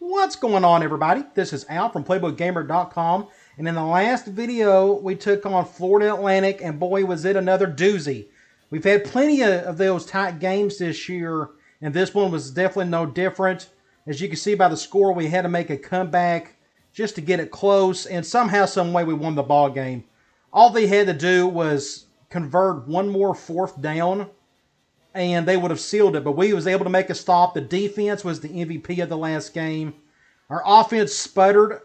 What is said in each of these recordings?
What's going on, everybody? This is Al from PlaybookGamer.com, and in the last video, we took on Florida Atlantic, and boy, was it another doozy. We've had plenty of those tight games this year, and this one was definitely no different. As you can see by the score, we had to make a comeback just to get it close, and somehow, some way, we won the ball game. All they had to do was convert one more fourth down, and they would have sealed it. But we was able to make a stop. The defense was the MVP of the last game. Our offense sputtered.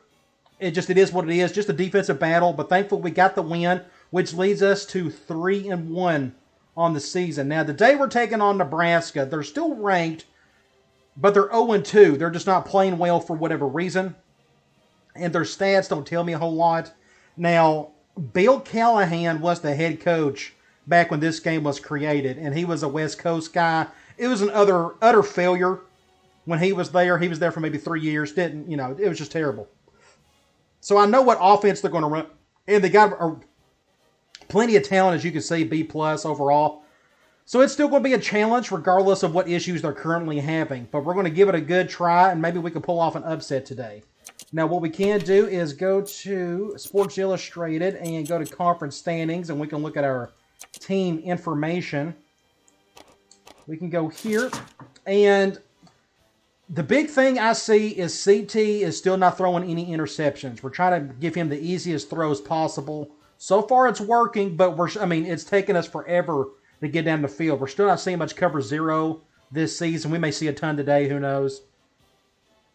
It is what it is, just a defensive battle. But thankfully, we got the win, which leads us to 3-1 on the season. Now, today we're taking on Nebraska. They're still ranked, but they're 0-2. They're just not playing well for whatever reason. And their stats don't tell me a whole lot. Now, Bill Callahan was the head coach back when this game was created, and he was a West Coast guy. It was an utter failure when he was there. He was there for maybe 3 years. It was just terrible. So I know what offense they're going to run, and they got plenty of talent, as you can see, B+ overall. So it's still going to be a challenge, regardless of what issues they're currently having. But we're going to give it a good try, and maybe we can pull off an upset today. Now, what we can do is go to Sports Illustrated and go to conference standings, and we can look at our team information. We can go here, and the big thing I see is CT is still not throwing any interceptions. We're trying to give him the easiest throws possible. So far it's working, but it's taken us forever to get down the field. We're still not seeing much cover zero this season. We may see a ton today, who knows.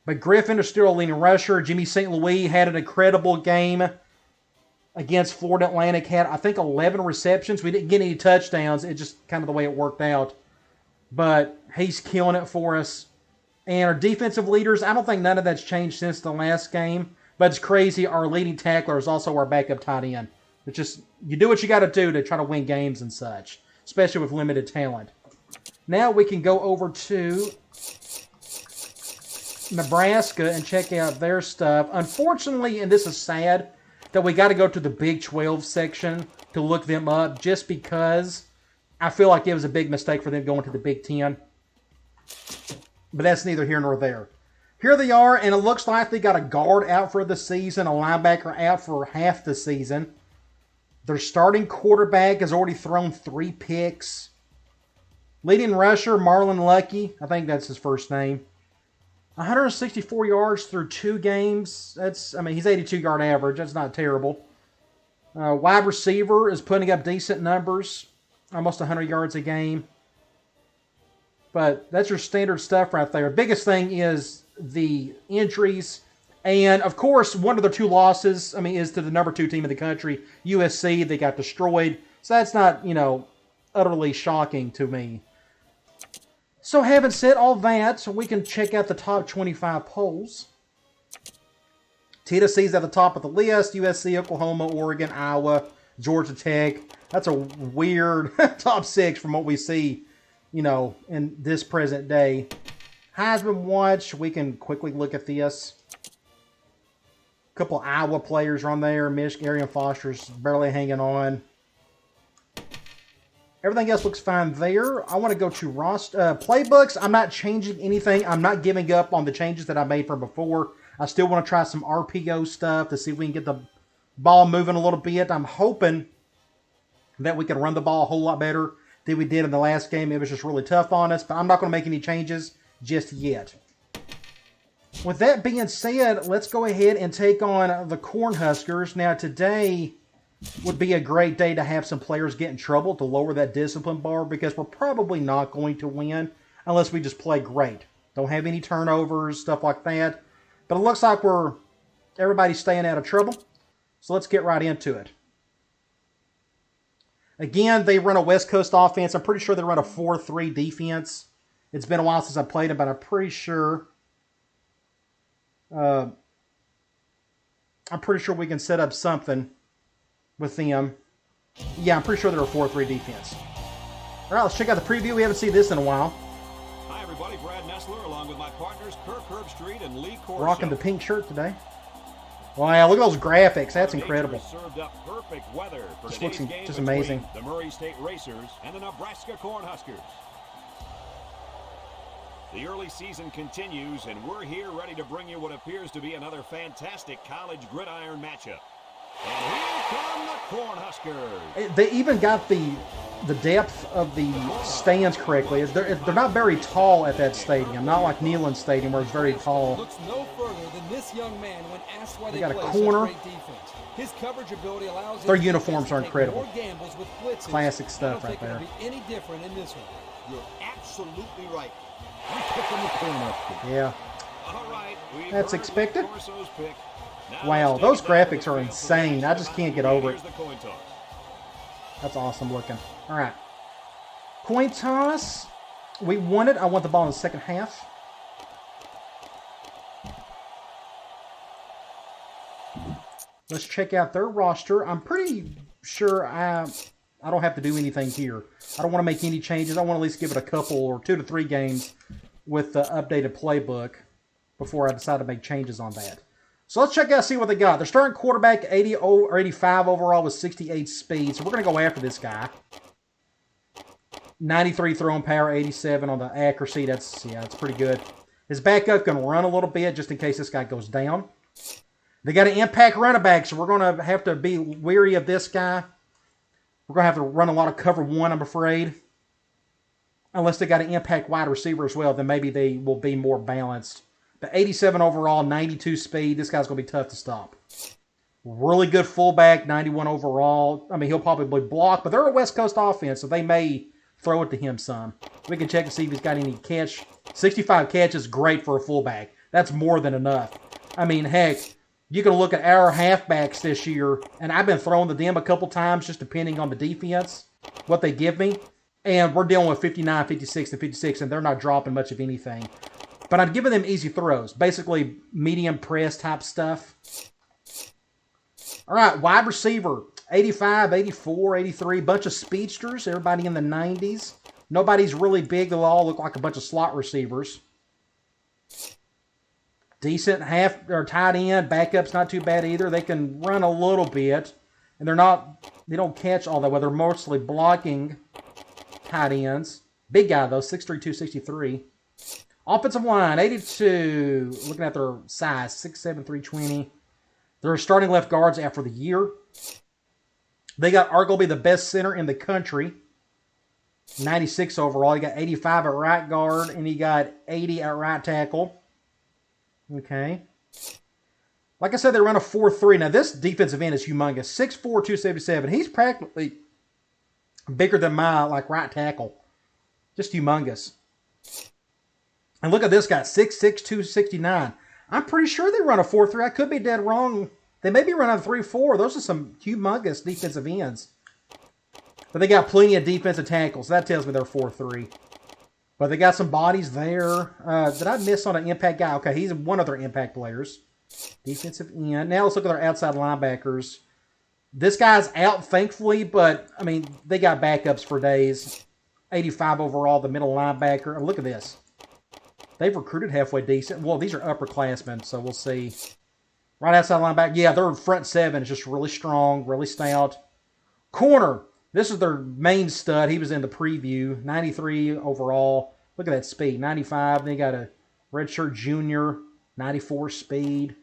But Griffin is still a leading rusher. Jimmy St. Louis had an incredible game against Florida Atlantic. Had, I think, 11 receptions. We didn't get any touchdowns. It's just kind of the way it worked out. But he's killing it for us. And our defensive leaders, I don't think none of that's changed since the last game. But it's crazy. Our leading tackler is also our backup tight end. It's just, you do what you got to do to try to win games and such, especially with limited talent. Now we can go over to Nebraska and check out their stuff. Unfortunately, and this is sad, that we got to go to the Big 12 section to look them up, just because I feel like it was a big mistake for them going to the Big 10. But that's neither here nor there. Here they are, and it looks like they got a guard out for the season, a linebacker out for half the season. Their starting quarterback has already thrown 3 picks. Leading rusher, Marlon Lucky, I think that's his first name. 164 yards through 2 games. He's 82-yard average. That's not terrible. Wide receiver is putting up decent numbers, almost 100 yards a game. But that's your standard stuff right there. Biggest thing is the injuries. And, of course, one of the 2 losses, is to the number 2 team in the country, USC. They got destroyed. So that's not, utterly shocking to me. So having said all that, we can check out the top 25 polls. Tennessee's at the top of the list. USC, Oklahoma, Oregon, Iowa, Georgia Tech. That's a weird top 6 from what we see, in this present day. Heisman watch, we can quickly look at this. A couple of Iowa players are on there. Michigan, Arian Foster's barely hanging on. Everything else looks fine there. I want to go to playbooks. I'm not changing anything. I'm not giving up on the changes that I made from before. I still want to try some RPO stuff to see if we can get the ball moving a little bit. I'm hoping that we can run the ball a whole lot better than we did in the last game. It was just really tough on us, but I'm not going to make any changes just yet. With that being said, let's go ahead and take on the Cornhuskers. Now, today would be a great day to have some players get in trouble to lower that discipline bar, because we're probably not going to win unless we just play great. Don't have any turnovers, stuff like that. But it looks like everybody's staying out of trouble. So let's get right into it. Again, they run a West Coast offense. I'm pretty sure they run a 4-3 defense. It's been a while since I played them, but I'm pretty sure we can set up something with them. Yeah, I'm pretty sure they're a 4-3 defense. All right, let's check out the preview. We haven't seen this in a while. Hi, everybody. Brad Nessler, along with my partners Kirk Herbstreit and Lee Corso. Rocking the pink shirt today. Wow, look at those graphics. That's incredible. Served up perfect weather for this looks game just amazing. The Murray State Racers and the Nebraska Cornhuskers. The early season continues, and we're here ready to bring you what appears to be another fantastic college gridiron matchup. And here come the Cornhuskers. They even got the depth of the stands correctly. They're not very tall at that stadium, not like Neyland Stadium where it's very tall. Looks no further than this young man when asked why they got a play corner. such great defense. His coverage ability allows Their his uniforms defense are to take incredible. more gambles with blitzes. Classic I stuff don't right think it'll there. be any different in this one. You're absolutely right. I'm picking the Cornhuskers. Yeah. All right, That's expected. Corso's pick. Now Wow, let's those take it down to graphics the are field for insane. the I just can't get over it. Here's the coin toss. That's awesome looking. All right. Coin toss. We won it. I want the ball in the second half. Let's check out their roster. I'm pretty sure I don't have to do anything here. I don't want to make any changes. I want to at least give it a couple or 2 to 3 games with the updated playbook before I decide to make changes on that. So let's check out, see what they got. Their starting quarterback, 80 or 85 overall with 68 speed. So we're going to go after this guy. 93 throwing power, 87 on the accuracy. That's pretty good. His backup can run a little bit just in case this guy goes down. They got an impact running back, so we're going to have to be wary of this guy. We're going to have to run a lot of cover one, I'm afraid. Unless they got an impact wide receiver as well, then maybe they will be more balanced. But 87 overall, 92 speed. This guy's going to be tough to stop. Really good fullback, 91 overall. I mean, he'll probably block, but they're a West Coast offense, so they may throw it to him some. We can check and see if he's got any catch. 65 catches, great for a fullback. That's more than enough. I mean, heck, you can look at our halfbacks this year, and I've been throwing to them a couple times just depending on the defense, what they give me. And we're dealing with 59, 56, and 56, and they're not dropping much of anything. But I'm giving them easy throws, basically medium press type stuff. All right, wide receiver, 85, 84, 83, bunch of speedsters, everybody in the 90s. Nobody's really big. They'll all look like a bunch of slot receivers. Decent half or tight end, backup's not too bad either. They can run a little bit, and they don't catch all that well. They're mostly blocking tight ends. Big guy though, 6'3", 263. Offensive line, 82. Looking at their size, 6'7", 320. They're starting left guards after the year. They got arguably the best center in the country. 96 overall. He got 85 at right guard, and he got 80 at right tackle. Okay. Like I said, they run a 4-3. Now, this defensive end is humongous. 6'4", 277. He's practically bigger than my right tackle. Just humongous. And look at this guy, 6'6", 269. I'm pretty sure they run a 4-3. I could be dead wrong. They may be running a 3-4. Those are some humongous defensive ends. But they got plenty of defensive tackles. That tells me they're 4-3. But they got some bodies there. Did I miss on an impact guy? Okay, he's one of their impact players. Defensive end. Now let's look at their outside linebackers. This guy's out, thankfully, but, I mean, they got backups for days. 85 overall, the middle linebacker. And look at this. They've recruited halfway decent. Well, these are upperclassmen, so we'll see. Right outside linebacker. Yeah, their front seven is just really strong, really stout. Corner. This is their main stud. He was in the preview. 93 overall. Look at that speed. 95. Then you got a redshirt junior. 94 speed.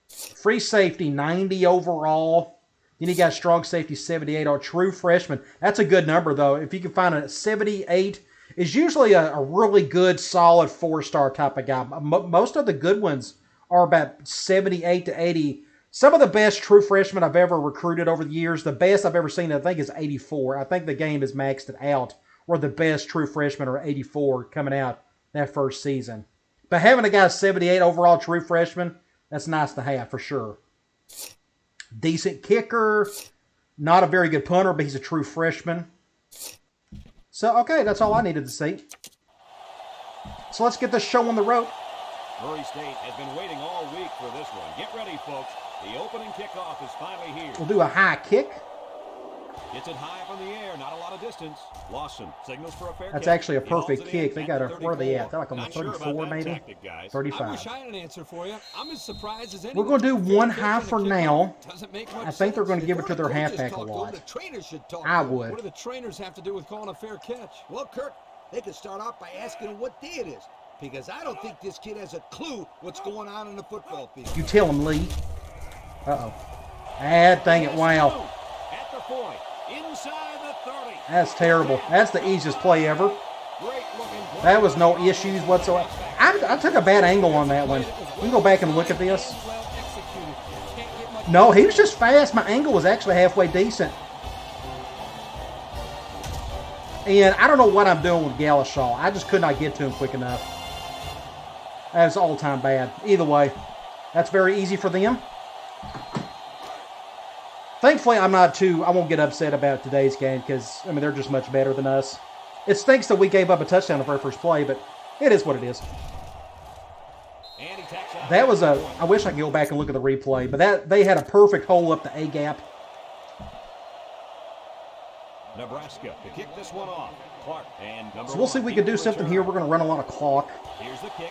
Free safety. 90 overall. Then you got strong safety. 78. Oh, true freshman. That's a good number, though. If you can find a 78, is usually a really good, solid 4-star type of guy. Most of the good ones are about 78 to 80. Some of the best true freshmen I've ever recruited over the years, the best I've ever seen, I think, is 84. I think the game has maxed it out, where the best true freshmen are 84 coming out that first season. But having a guy 78 overall true freshman, that's nice to have for sure. Decent kicker. Not a very good punter, but he's a true freshman. So, okay, that's all I needed to see. So let's get this show on the road. Murray State has been waiting all week for this one. Get ready, folks. The opening kickoff is finally here. We'll do a high kick. Gets it high up in the air, not a lot of distance. Lawson signals for a fair That's kick. actually a He hauls perfect it kick. in They at got a, the where are they 34. at? They're like on the Not sure 34 about that maybe? tactic, guys. 35. I wish I had an answer for you. I'm as surprised as We're anyone. going to do one high Kicking for the now. kickoff doesn't make much I think they're sense. going to give it to their Coaches halfback a talk to them, lot. the trainers should talk I to them. would. What do the trainers have to do with calling a fair catch? Well, Kirk, they could start off by asking him what day it is. Because I don't think this kid has a clue what's going on in the football field. You tell him, Lee. Uh-oh. Ah, dang it, wow. At the 40, inside the 30. That's terrible. That's the easiest play ever. Great looking play. That was no issues whatsoever. I took a bad angle on that one. You can go back and look at this. Well executed. Can't get much. No, he was just fast. My angle was actually halfway decent. And I don't know what I'm doing with Galashaw. I just could not get to him quick enough. That was all-time bad. Either way, that's very easy for them. Thankfully, I won't get upset about today's game because, I mean, they're just much better than us. It stinks that we gave up a touchdown the very first play, but it is what it is. And he tacks out. That was I wish I could go back and look at the replay, but they had a perfect hole up the A-gap. Nebraska to kick this one off. Clark and number So we'll see if we can do something here. We're going to run a lot of clock. Here's the kick.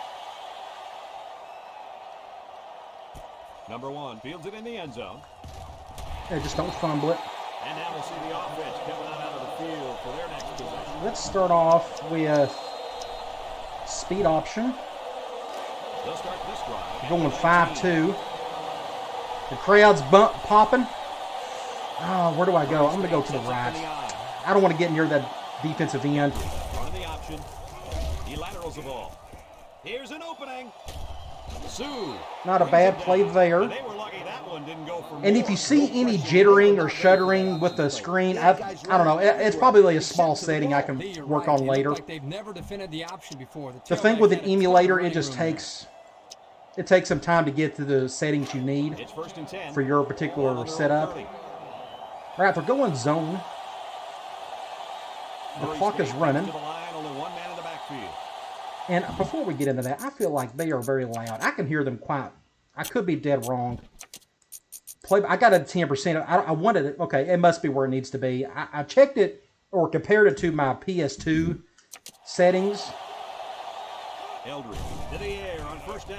Number 1 fields it in the end zone. They just don't fumble it. And now we'll see the offense coming out of the field for their next possession. Let's start off with speed option. They'll start this drive. We're going 5-2. The crowd's popping. Oh, where do I go? I'm going to go to the right. I don't want to get near that defensive end. Running the option. He laterals the ball. Here's an opening. Sue. Not a bad play there. They were lucky that one didn't go for And if you see any jittering or shuddering with the screen, I don't know. It's probably a small setting I can work on later. Like they've never defended the option before. The thing with an emulator, it just takes some time to get to the settings you need It's 1st and 10. for your particular setup. All right, they're going zone. The clock is running. To the line, only one man in the backfield. And before we get into that, I feel like they are very loud. I can hear them quite. I could be dead wrong. I got it at 10%. I wanted it. Okay, it must be where it needs to be. I checked it or compared it to my PS2 settings. Eldridge to the air on 1st down.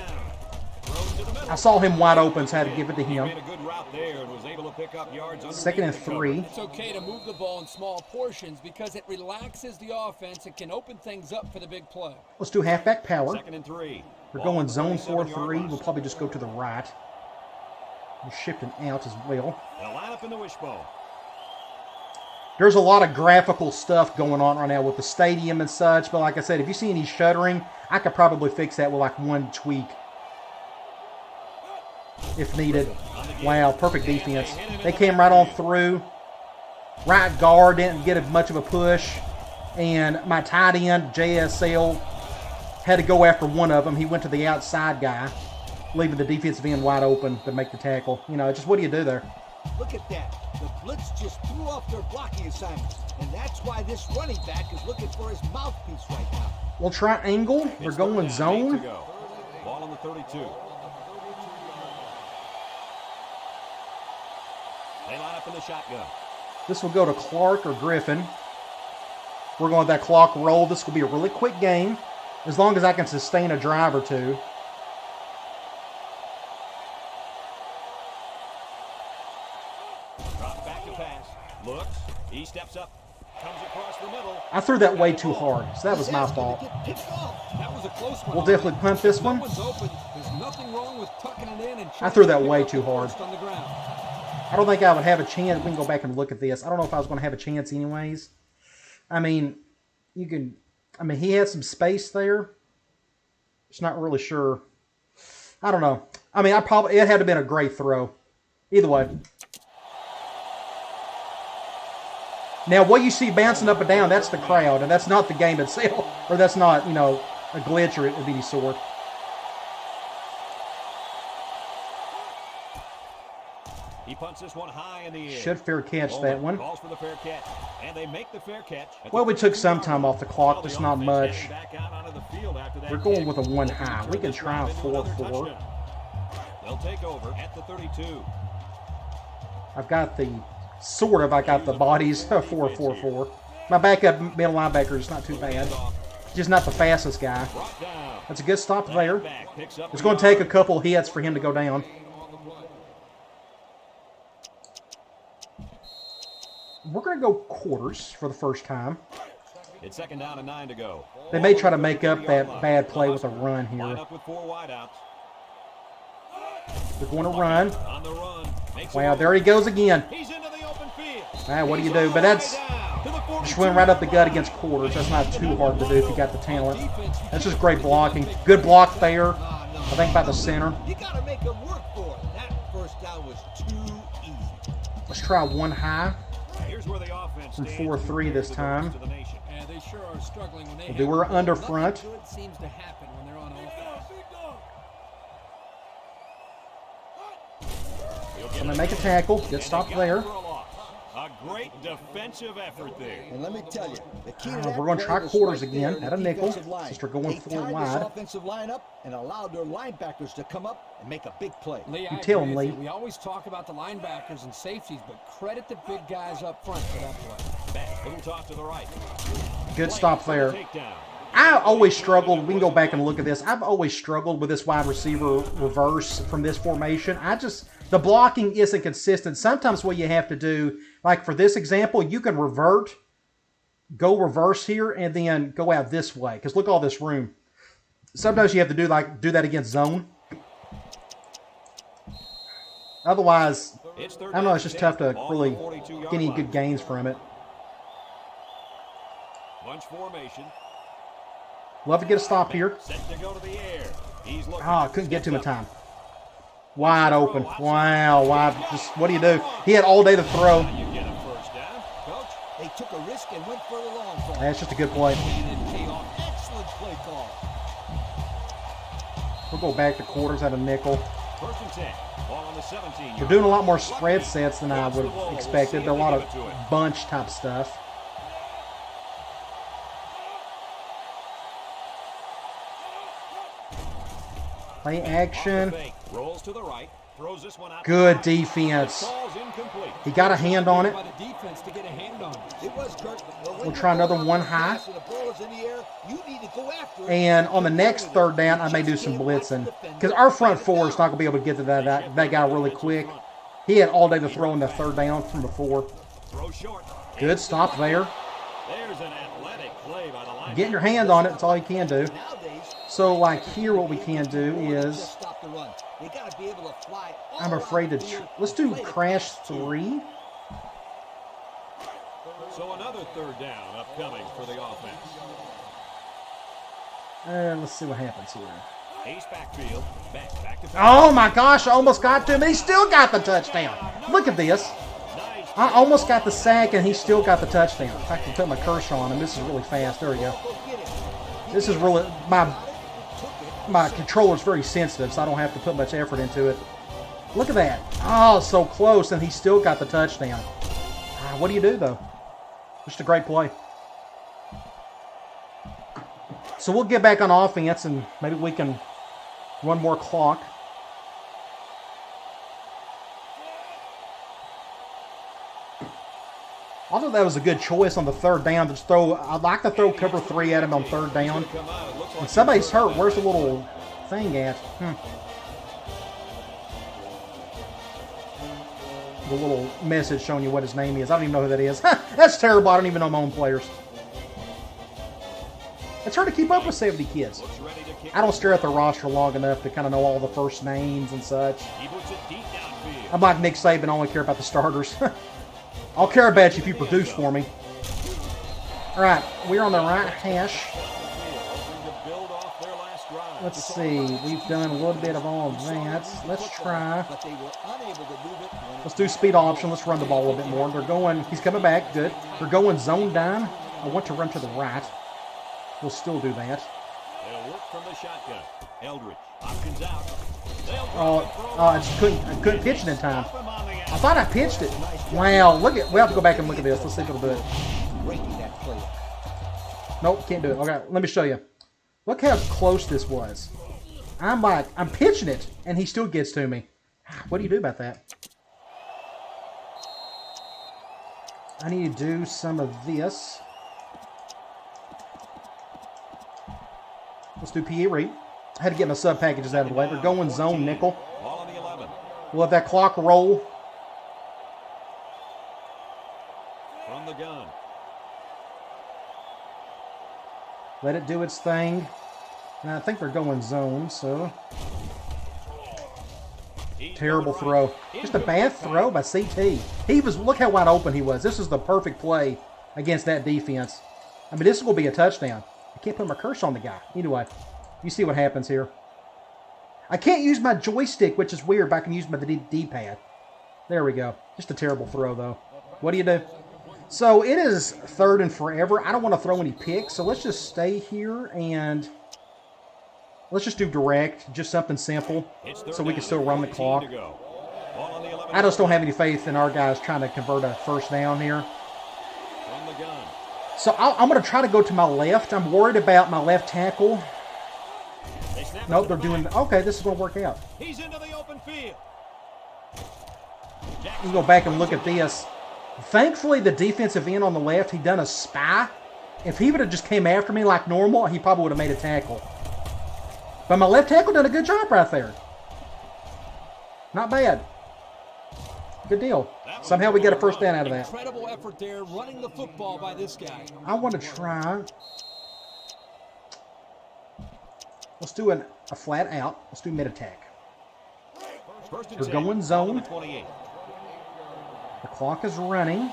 Throws to the middle. I saw him wide open, so I had to give it to He him. made a good route there and was able to pick up yards. 2nd and 3. It's okay to move the ball in small portions because it relaxes the offense and can open things up for the big play. Let's do halfback power. 2nd and 3. We're going zone 4-3. We'll probably just go to the right. We're shifting out as well. They'll line up in the wishbone. There's a lot of graphical stuff going on right now with the stadium and such, but like I said, if you see any shuddering, I could probably fix that with like one tweak if needed. Wow, perfect defense. They came right on through. Right guard didn't get much of a push, and my tight end, JSL, had to go after one of them. He went to the outside guy, leaving the defensive end wide open to make the tackle. You know, just what do you do there? Look at that. The blitz just threw off their blocking assignments. And that's why this running back is looking for his mouthpiece right now. We'll try angle. We're going zone. Ball on the 32. They line up in the shotgun. This will go to Clark or Griffin. We're going with that clock roll. This will be a really quick game, as long as I can sustain a drive or two. Drops back to pass. Looks. He steps up. Comes across the middle. I threw that way too hard, so that was my fault. That was a close one. We'll definitely punt this one. No one's open. There's nothing wrong with tucking it in and I threw that trying to way pick up too the hard. first on the ground. I don't think I would have a chance. We can go back and look at this. I don't know if I was going to have a chance anyways. I mean, he had some space there. Just not really sure. I don't know. I mean, it had to have been a great throw. Either way. Now, what you see bouncing up and down, that's the crowd, and that's not the game itself, or that's not, a glitch or of any sort. He punts this one high in the air. Should fair catch that one. Calls for the fair catch, and they make the fair catch. Well, we took some time off the clock, just not much. We're going with a 1 high. We can try a 4-4. They'll take over at the 32. I got the bodies 4-4-4. My backup middle linebacker is not too bad. Just not the fastest guy. That's a good stop there. It's going to take a couple hits for him to go down. We're going to go quarters for the first time. It's 2nd down and 9 to go. They may try to make up that bad play with a run here. Line up with 4 wideouts. They're going to run. On the run. Wow, there he goes again. He's into the open field. What do you do? But that's just went right up the gut against quarters. That's not too hard to do if you got the talent. That's just great blocking. Good block there. I think by the center. You got to make him work for it. That first down was too easy. Let's try one high Here's where the offense from 4-3 this time. Yeah, they sure are struggling when they We'll do her under front. Nothing good seems to happen when they're on offense. I'm going to make a tackle. Good stop there. A great defensive effort there. And let me tell you, the key to that We're going to try play was quarters right again there at a in the nickel defensive line. since they're going They 4 tied this wide. offensive line up and allowed their linebackers to come up and make a big play. Lee, You I tell agree him, with Lee. you. We always talk about the linebackers and safeties, but credit the big guys up front for that play. Back, little toss to the right. Good stop there. Takedown. I always struggled. We can go back and look at this. I've always struggled with this wide receiver reverse from this formation. The blocking isn't consistent. Sometimes what you have to do, like for this example, you can go reverse here, and then go out this way. Because look at all this room. Sometimes you have to do that against zone. Otherwise, I don't know, it's just tough to really get any good gains from it. Bunch formation. Love to get a stop here. Set to go to the air. He's looking. Couldn't get to him in time. Wide open. Wow, wide. Just what do you do? He had all day to throw. You get a first down. Coach, they took a risk and went for the long ball. That's just a good play. Excellent play call. We'll go back to quarters at a nickel. 1st and 10. Ball on the 17. We're doing a lot more spread sets than I would have expected. A lot of bunch type stuff. Play action. Rolls to the right. Throws this one out. Good defense. Ball's incomplete. He got a hand on it. By the defense to get a hand on it. It was Kurt. We'll try another one high. The ball is in the air. You need to go after it. And on the next 3rd down, I may do some blitzing. Because our front four is not going to be able to get to that guy really quick. He had all day to throw in the 3rd down from before. Throw short. Good stop there. There's an athletic play by the line. Getting your hand on it, that's all you can do. Nowadays, So, like here, what we can do is, just stop the run. They got to be able to fly. I'm afraid to, let's do crash 3. So another 3rd down upcoming for the offense. Let's see what happens here. Ace backfield. Back to Oh my gosh, I almost got to him, and he still got the touchdown. Look at this. I almost got the sack, and he still got the touchdown. If I can put my cursor on him, this is really fast. There we go. This is really, my controller's very sensitive, so I don't have to put much effort into it. Look at that. Oh, so close, and he still got the touchdown. What do you do, though? Just a great play. So we'll get back on offense, and maybe we can run more clock. I thought that was a good choice on the 3rd down. Just I'd like to throw cover 3 at him on 3rd down. And somebody's hurt. Where's the little thing at? The little message showing you what his name is. I don't even know who that is. That's terrible. I don't even know my own players. It's hard to keep up with 70 kids. I don't stare at the roster long enough to kind of know all the first names and such. I'm like Nick Saban. I only care about the starters. I'll care about you if you produce for me. All right, we're on the right hash. Let's see. We've done a little bit of all of that. Let's try. Let's do speed option. Let's run the ball a little bit more. They're going. He's coming back. Good. They're going zone down. I want to run to the right. We'll still do that. They'll work from the shotgun. Eldridge options out. I just couldn't pitch it in time. I thought I pitched it. Wow, we have to go back and look at this. Let's see if it'll do it. Nope, can't do it. Okay, let me show you. Look how close this was. I'm pitching it, and he still gets to me. What do you do about that? I need to do some of this. Let's do PE read. I had to get my sub packages out of the way. They're going zone nickel. Ball on the 11. We'll have that clock roll. From the gun. Let it do its thing. And I think they're going zone, so... Terrible throw. Just a bad throw by CT. He was, look how wide open he was. This is the perfect play against that defense. I mean, this is going to be a touchdown. I can't put my cursor on the guy. Anyway, you see what happens here. I can't use my joystick, which is weird, but I can use my D-pad. There we go. Just a terrible throw, though. What do you do? So it is 3rd and forever. I don't want to throw any picks, so let's just stay here and let's just do direct, just something simple, so we can still run the clock. I just don't have any faith in our guys trying to convert a first down here. So I'm going to try to go to my left. I'm worried about my left tackle. Nope, they're doing... Okay, this is going to work out. He's into the open field. You go back and look at this. Thankfully, the defensive end on the left, he done a spy. If he would have just came after me like normal, he probably would have made a tackle. But my left tackle did a good job right there. Not bad. Good deal. Somehow we get a first down out of that. Incredible effort there, running the football by this guy. I want to try. Let's do a flat out. Let's do mid attack. We're going zone. The clock is running.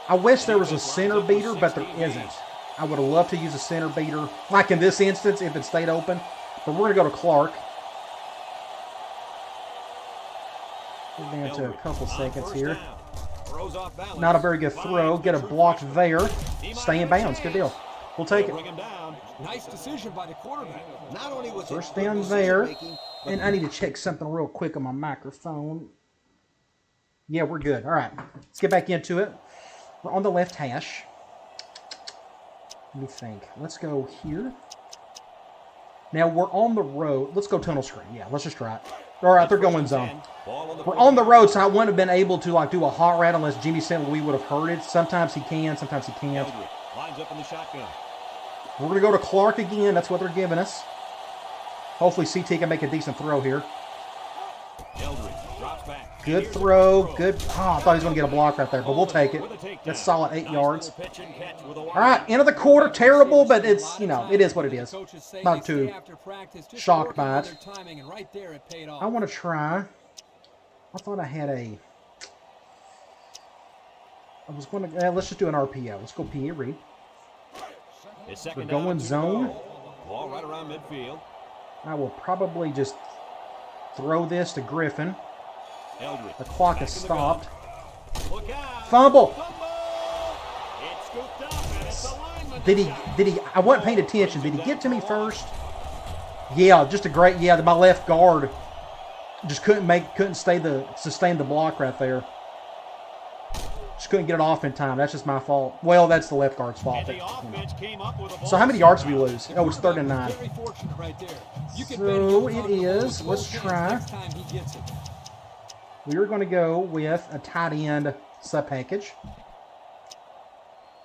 I wish there was a center beater, but there isn't. I would have loved to use a center beater, like in this instance, if it stayed open. But we're going to go to Clark. We're down to a couple seconds here. Not a very good throw. Get a block there. Stay in bounds. Good deal. We'll take it. Nice decision by the quarterback. Not only was First down there. And I need to check something real quick on my microphone. Yeah, we're good. All right. Let's get back into it. We're on the left hash. Let me think. Let's go here. Now, we're on the road. Let's go tunnel screen. Yeah, let's just try it. All right, they're going zone. We're on the road, so I wouldn't have been able to like do a hot route unless Jimmy St. Louis would have heard it. Sometimes he can, sometimes he can't. Lines up in the shotgun. We're going to go to Clark again. That's what they're giving us. Hopefully CT can make a decent throw here. Good throw. Good. Oh, I thought he was going to get a block right there, but we'll take it. That's solid 8 yards. All right, end of the quarter. Terrible, but it's, you know, it is what it is. Not too shocked by it. I want to try. I thought I had a... I was going to... let's just do an RPO. Let's go PA read. We're going zone. Ball right around midfield. I will probably just throw this to Griffin. The clock is stopped. Fumble. Did he, I wasn't paying attention. Did he get to me first? Yeah, just a great, yeah, my left guard just couldn't sustain the block right there. Just couldn't get it off in time. That's just my fault. Well, that's the left guard's fault. So how many yards did we lose? Oh, it's 3rd and 9. So it is, let's try. We are going to go with a tight end sub package.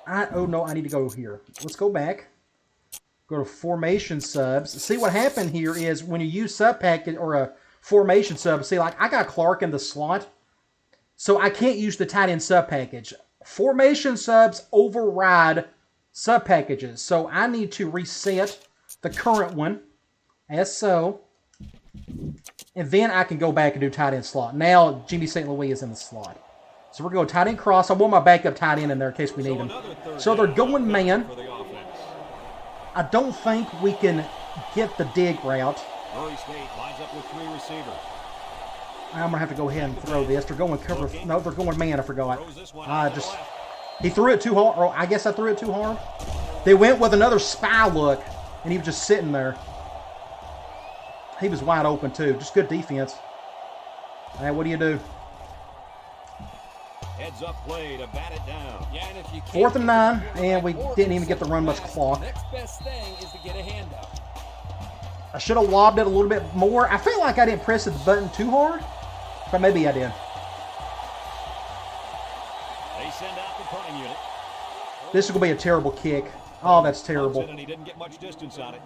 Oh no, I need to go here. Let's go back. Go to formation subs. See what happened here is when you use sub package or a formation sub, see, like I got Clark in the slot, so I can't use the tight end sub package. Formation subs override sub packages, so I need to reset the current one as so. And then I can go back and do tight end slot. Now, Jimmy St. Louis is in the slot. So we're going tight end cross. I want my backup tight end in there in case we need him. So they're going man. I don't think we can get the dig route. Murray State lines up with 3 receivers. I'm going to have to go ahead and throw this. They're going cover. No, they're going man. I forgot. He threw it too hard. Or I guess I threw it too hard. They went with another spy look, and he was just sitting there. He was wide open, too. Just good defense. All right, what do you do? Heads up play to bat it down. Yeah, and if you 4th and 9, and we didn't even get to run much clock. Next best thing is to get a handout. I should have lobbed it a little bit more. I feel like I didn't press the button too hard, but maybe I did. They send out the punting unit. This is going to be a terrible kick. Oh, that's terrible. And he didn't get much distance on it.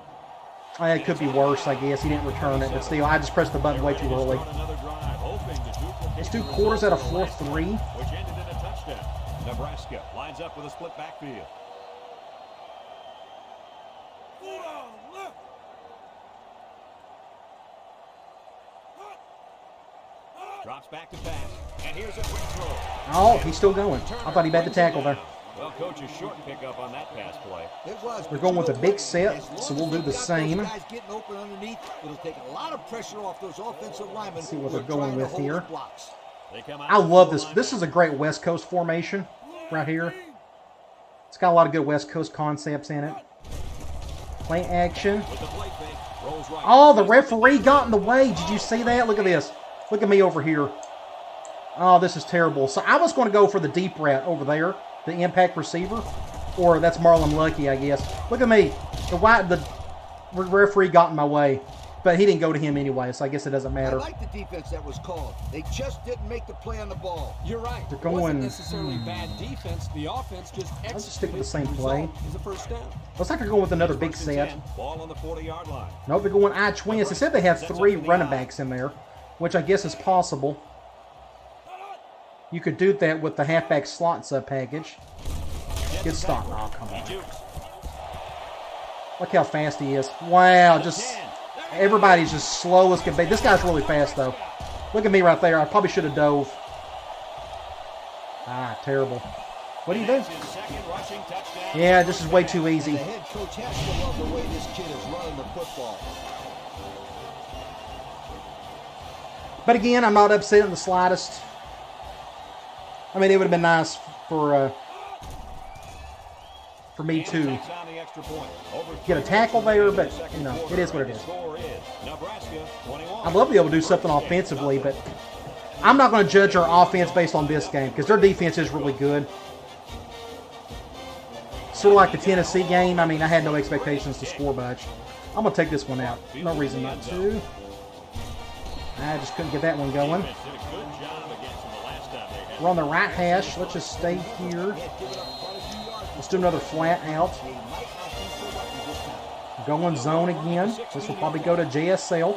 It could be worse, I guess. He didn't return it, but still, I just pressed the button way too early. Let's do quarters out of 4-3. Which ended in a touchdown. Nebraska lines up with a split backfield. Drops back to pass. And here's a quick throw. Oh, he's still going. I thought he had the tackle there. Well, coach, a short pickup on that pass play. It was. They're going with a big set, so we'll do the same. Guys getting open underneath, it'll take a lot of pressure off those offensive linemen. Let's see what they're who are going trying to with hold here. the blocks. They come out I love this. This is a great West Coast formation right here. It's got a lot of good West Coast concepts in it. Play action. with the play fake. Rolls right. Oh, the referee got in the way. Did you see that? Look at this. Look at me over here. Oh, this is terrible. So I was going to go for the deep route over there, the impact receiver. Or that's Marlon Lucky, I guess. Look at me. The referee got in my way. But he didn't go to him anyway, so I guess it doesn't matter. I like the defense that was called. They just didn't make the play on the ball. You're right. They're It wasn't going- necessarily bad defense. The offense just Let's just stick with the executed. same The play. result is a first down. Looks like they're going with another big First and set. 10. Ball on the 40-yard line. Nope, they're going I twins. They said they have 3 running backs in there, which I guess is possible. You could do that with the halfback slot sub package. Good stop. Oh, come He on. jukes. Look how fast he is. Wow, just everybody's just slow as can be. This guy's really fast, though. Look at me right there. I probably should have dove. Ah, terrible. What do you do? That's his second rushing touchdown. Yeah, this is way too easy. The head coach has to love the way this kid is running the football. But again, I'm not upset in the slightest. I mean, it would have been nice for me And to takes on the extra point. Over get a 3 tackle minutes there, remaining but, in the second you know, quarter. it is what it The is. score is Nebraska 21. I'd love to be able to do something offensively, but I'm not going to judge our offense based on this game because their defense is really good. Sort of like the Tennessee game. I mean, I had no expectations to score much. I'm going to take this one out. No reason not to. I just couldn't get that one going. Defense did a good job against them the last time they had. We're on the right hash. Let's just stay here. Let's do another flat out. Going zone again. This will probably go to JSL.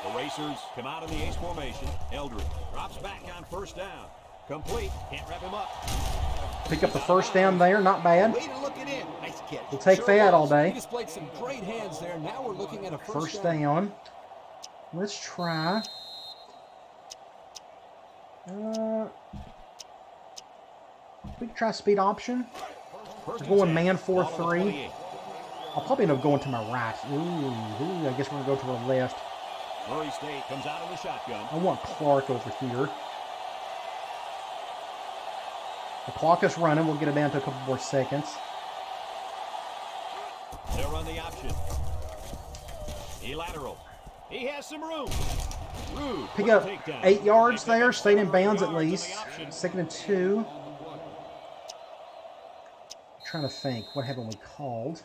The Racers come out in the ace formation. Eldridge drops back on first down. Complete. Can't wrap him up. Pick up the first down there. Not bad. Way to look it in. Nice catch. We'll take that all He day. displayed some great hands there. Now we're looking at a First down. Let's try. We can try speed option. First We're going and 10. man Ball on the 4-3. 28. I'll probably end up going to my right. Ooh, I guess we're going to go to our left. Murray State comes out in the shotgun. I want Clark over here. The clock is running. We'll get it down to a couple more seconds. They'll run the option. He lateral. He has some room. Rude. Pick with up the takedown. 8 yards They pick there. up Stayed in 7 bounds at yards on the least. option. 2nd and 2. Trying to think. What haven't we called?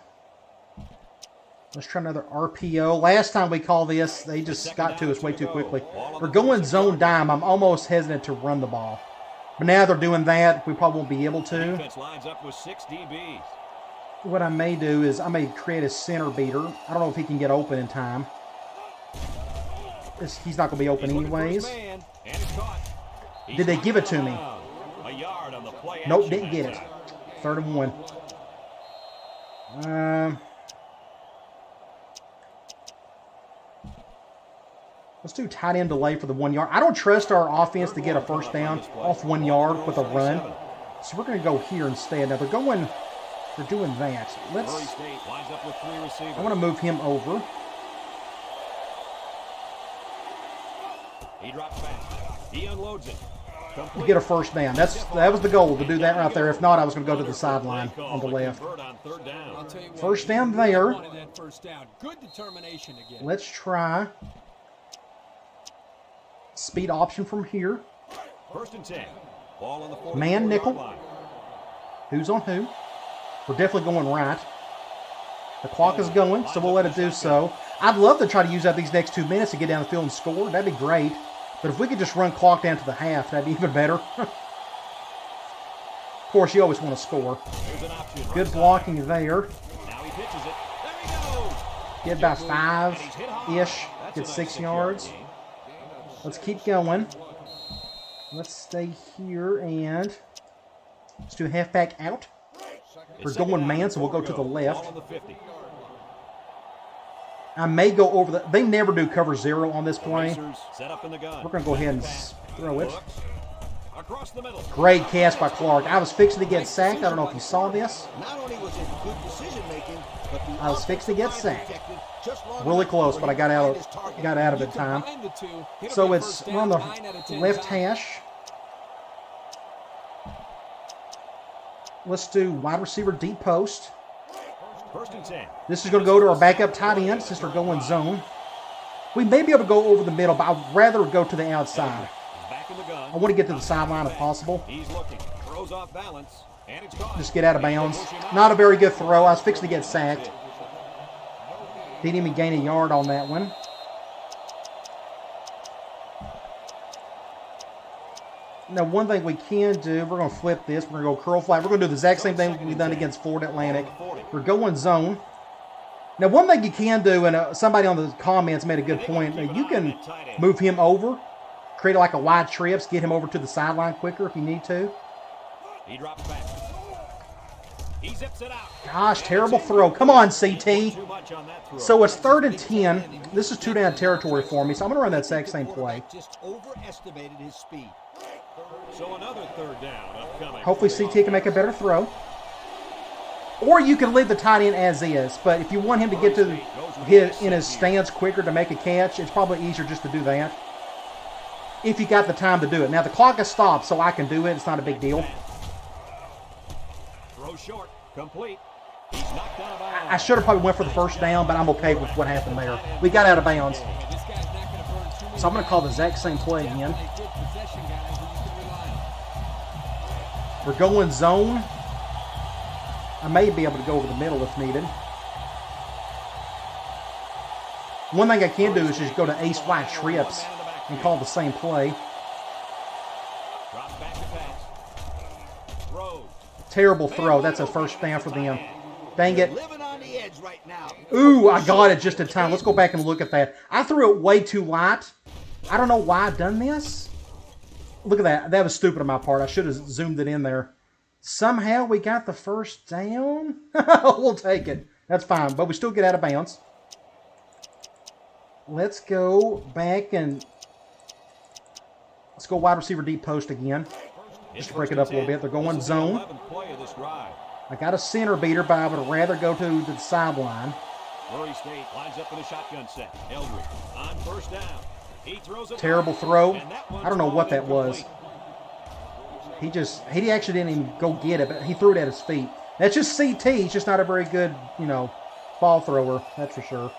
Let's try another RPO. Last time we called this, they just got to us way too quickly. We're going zone dime. I'm almost hesitant to run the ball. But now they're doing that. We probably won't be able to. Defense lines up with 6 DBs. What I may do is I may create a center beater. I don't know if he can get open in time. He's not going to be open He's looking for his anyways. man, and it's caught. He's Did they knocked give it to me? down. A yard on the play Nope, action didn't get that it. time. 3rd and 1. Let's do tight end delay for the 1 yard. I don't trust our offense to get a first down off 1 yard with a run. So we're going to go here instead. Now they're doing that. Murray State lines up with 3 receivers. I want to move him over. He drops back. He unloads it. To get a first down. That was the goal, to do that right there. If not, I was going to go to the sideline on the left. I'll tell you what, First down he really there. wanted that first down. Good determination again. Let's try speed option from here. First and 10. Ball on the 44-yard Man nickel. line. Who's on who? We're definitely going right. The clock is going, so we'll let it do so. I'd love to try to use up these next 2 minutes to get down the field and score. That'd be great. But if we could just run clock down to the half, that'd be even better. Of course, you always want to score. Here's an option. Good Right blocking side. there. Now he pitches it. There he goes. Get about And he's hit hard. 5-ish. That's Get a nice 6 6-yard yards. gain. Let's keep going. Let's stay here and let's do halfback out. It's We're second going down man, and so we'll 4 go to to the go. left. Ball on the 50. I may go over the... They never do cover 0 on this play. Set up in the gun. We're going to go ahead and throw it. Across the middle. Great catch by Clark. I was fixing to get sacked. I don't know if you saw this. Not only was it good decision making, but the I was fixing to get sacked. just long Really enough close, but I got out his target. of it in time. Combine the two, it'll So be a it's first we're on down, the 9 out of 10 left times. hash. Let's do wide receiver deep post. First and 10. This is going to go to our backup tight end since we're going zone. We may be able to go over the middle, but I'd rather go to the outside. He's back in the gun. I want to get to the sideline if possible. He's looking. Throws off balance. And it's caught. Just get out of bounds. Not a very good throw. I was fixing to get sacked. Didn't even gain a yard on that one. Now, one thing we can do, we're going to flip this. We're going to go curl flat. We're going to do the exact same thing we've done against Florida Atlantic. We're going zone. Now, one thing you can do, and somebody on the comments made a good point, you can move him over, create like a wide trips, get him over to the sideline quicker if you need to. He drops back. He zips it out. Gosh, terrible throw. Come on, CT. Too much on that throw. So it's 3rd and 10. This is 2-down territory for me, so I'm going to run that exact same play. Just overestimated his speed. So another 3rd down upcoming. Hopefully CT can make a better throw. Or you can leave the tight end as is, but if you want him to get to his stance quicker to make a catch, it's probably easier just to do that. If you got the time to do it. Now the clock has stopped, so I can do it. It's not a big deal. Throw short. Complete. He's knocked out of bounds. I should have probably went for the first down, but I'm okay with what happened there. We got out of bounds. This guy's not going to burn too many So I'm going to call the exact same play again. a good possession guy who you can rely on. We're going zone. I may be able to go over the middle if needed. One thing I can do is just go to ace wide trips and call the same play. Drops back to pass. Throws. Terrible throw. That's a first down for them. Dang it. Living on the edge right now. Ooh, I got it just in time. Let's go back and look at that. I threw it way too light. I don't know why I've done this. Look at that. That was stupid on my part. I should have zoomed it in there. Somehow we got the first down. We'll take it. That's fine, but we still get out of bounds. Let's go back and let's go wide receiver deep post again. Just to break it up a little bit. They're going zone. I got a center beater, but I would rather go to the sideline. Murray State lines up in a shotgun set. Eldridge on first down. He throws it. Terrible throw. I don't know what that was. He actually didn't even go get it, but he threw it at his feet. That's just CT. He's just not a very good, ball thrower. That's for sure.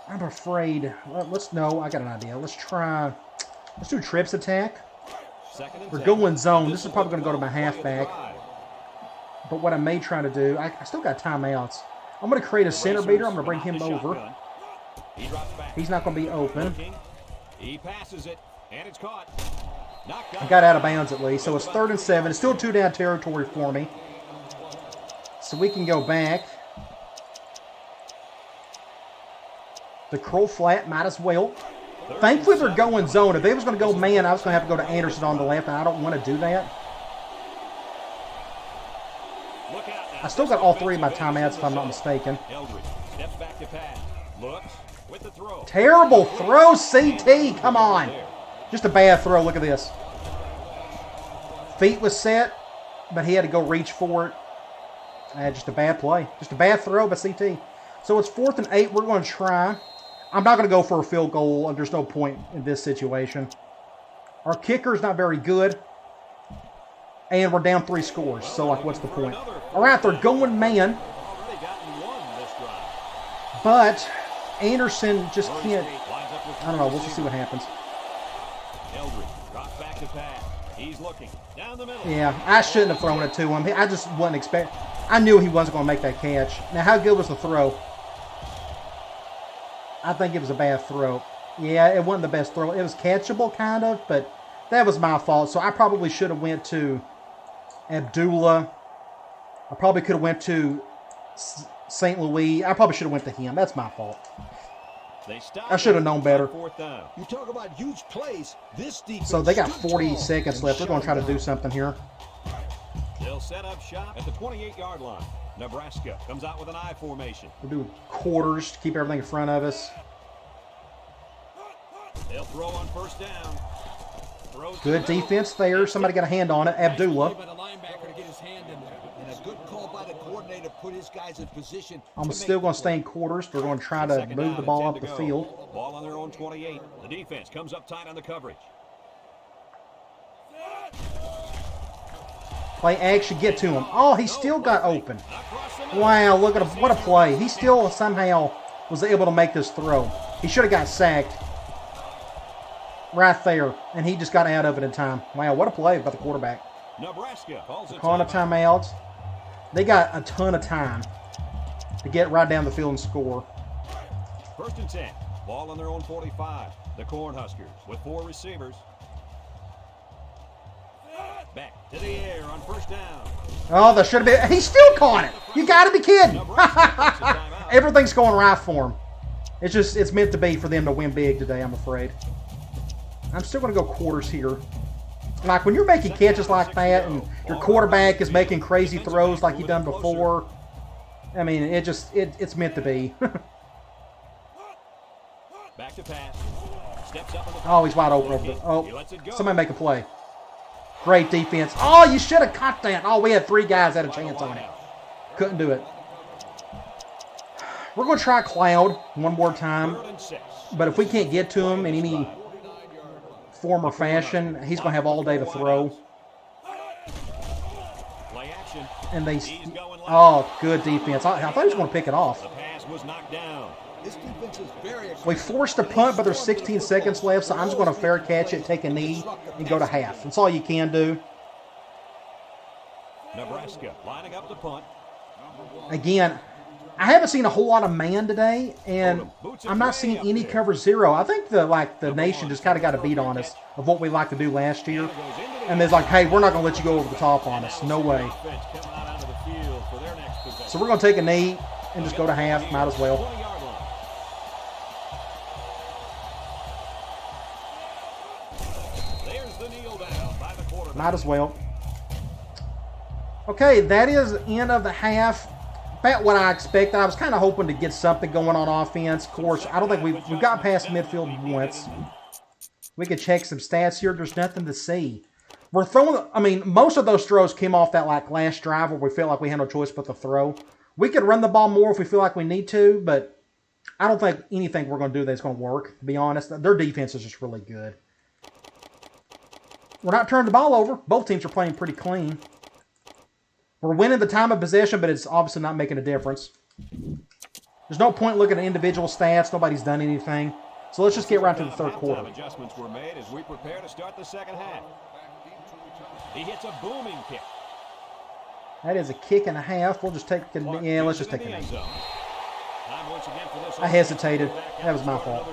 I'm afraid. I got an idea. Let's do trips attack. We're going zone. This is probably going to go to my halfback. But what I may try to do, I still got timeouts. I'm going to create a center beater. I'm going to bring him over. He's not going to be open. He passes it, and it's caught. I got out of bounds at least. So it's 3rd and 7. It's still 2-down territory for me. So we can go back. The crow flat might as well. Thankfully, they're going zone. If they was going to go man, I was going to have to go to Anderson on the left, and I don't want to do that. I still got all 3 of my timeouts, if I'm not mistaken. Steps back to pass. Looks with the throw. Terrible throw, CT. Come on. Just a bad throw. Look at this. Feet was set, but he had to go reach for it. Just a bad play. Just a bad throw by CT. So it's 4th and 8. We're going to try. I'm not going to go for a field goal. There's no point in this situation. Our kicker is not very good. And we're down 3 scores. So, what's the point? All right, they're going man. But Anderson just can't. I don't know. We'll just see what happens. He's looking down the middle. Yeah, I shouldn't have thrown it to him. I just wasn't expecting. I knew he wasn't going to make that catch. Now, how good was the throw? I think it was a bad throw. Yeah, it wasn't the best throw. It was catchable, kind of, but that was my fault. So I probably should have went to Abdullah. I probably could have went to St. Louis. I probably should have went to him. That's my fault. I should have known better. You talk about huge plays. This defense. So they got 40 seconds left. They're going to try to do something here. They'll set up shop at the 28-yard line. Nebraska comes out with an I formation. We'll do quarters to keep everything in front of us. They'll throw on first down. Good defense there. Somebody got a hand on it. Abdullah. And a good call by the coordinator put his guys in position. I'm still going to stay in quarters. They're going to try to move the ball up the field. Ball on their own 28. The defense comes up tight on the coverage. Play action, get to him. Oh, he still got open. Wow, look at him. What a play. He still somehow was able to make this throw. He should have got sacked right there, and he just got out of it in time. Wow, what a play by the quarterback. Nebraska calls it Calling a timeout. They got a ton of time to get right down the field and score. 1st and 10. Ball on their own 45. The Cornhuskers with 4 receivers. Back to the air on first down. Oh, that should have been. He still caught it. You got to be kidding. Everything's going right for him. It's meant to be for them to win big today, I'm afraid. I'm still going to go quarters here. Like when you're making catches like that and your quarterback is making crazy throws like he done before, I mean, it's meant to be. Back to pass. Steps up on the Oh, he's wide open over there. Oh, somebody make a play. Great defense. Oh, you should have caught that. Oh, we had 3 guys that had a chance on it. Couldn't do it. We're going to try Cloud one more time. But if we can't get to him in any form or fashion, he's going to have all day to throw. And they... Oh, good defense. I thought he was going to pick it off. The pass was knocked down. This defense is very We forced a punt, but there's 16 seconds left, so I'm just going to fair catch it, take a knee, and go to half. That's all you can do. Nebraska lining up the punt. Again, I haven't seen a whole lot of man today, and I'm not seeing any cover 0. I think the nation just kind of got a beat on us of what we like to do last year. And it's like, hey, we're not going to let you go over the top on us. No way. So we're going to take a knee and just go to half. Might as well. Might as well. Okay, that is the end of the half. About what I expected. I was kind of hoping to get something going on offense. Of course, I don't think we've got past midfield once. We could check some stats here. There's nothing to see. We're throwing, I mean, most of those throws came off that last drive where we felt like we had no choice but to throw. We could run the ball more if we feel like we need to, but I don't think anything we're going to do that's going to work, to be honest. Their defense is just really good. We're not turning the ball over. Both teams are playing pretty clean. We're winning the time of possession, but it's obviously not making a difference. There's no point looking at individual stats. Nobody's done anything. So let's just get right to the third quarter. Adjustments were made as we prepare to start the second half. He hits a booming kick. That is a kick and a half. We'll just take it. Yeah, let's just take it. I hesitated. That was my fault.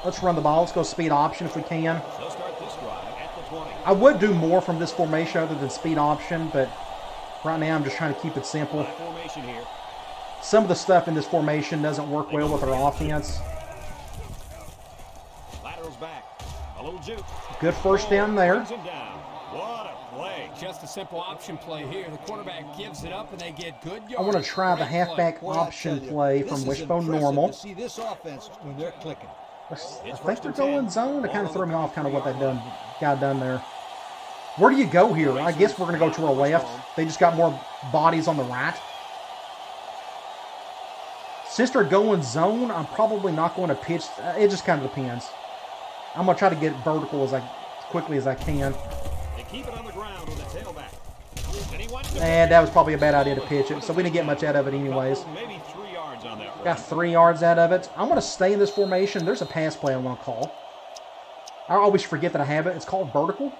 Let's run the ball. Let's go speed option if we can. I would do more from this formation other than speed option, but right now I'm just trying to keep it simple. Some of the stuff in this formation doesn't work well with our offense. Good first down there. Just a simple option play here. The quarterback gives it up and they get good yards. I want to try the halfback option play from Wishbone Normal. To see this offense when they're clicking. I think they're going zone. It kind of threw me off kind of what they got done there. Where do you go here? I guess we're going to go to our left. They just got more bodies on the right. Since they're going zone, I'm probably not going to pitch. It just kind of depends. I'm going to try to get vertical as quickly as I can. They keep it on the ground with the tailback. And that was probably a bad idea to pitch it, so we didn't get much out of it anyways. Maybe 3 yards on that. Got 3 yards out of it. I'm going to stay in this formation. There's a pass play I'm going to call. I always forget that I have it. It's called vertical.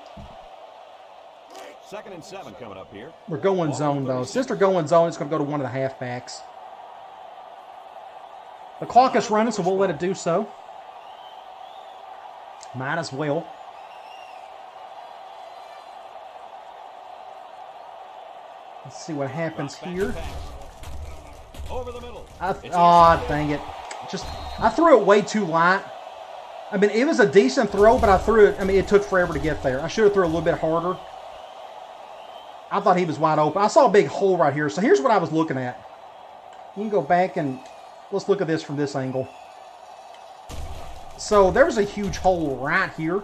2nd and 7 coming up here. We're going zone, though. Since they're going zone, it's going to go to one of the halfbacks. The clock is running, so we'll let it do so. Might as well. Let's see what happens here. Over the middle. Dang it. I threw it way too light. I mean, it was a decent throw, but I threw it, it took forever to get there. I should have threw it a little bit harder. I thought he was wide open. I saw a big hole right here. So here's what I was looking at. You can go back and let's look at this from this angle. So there was a huge hole right here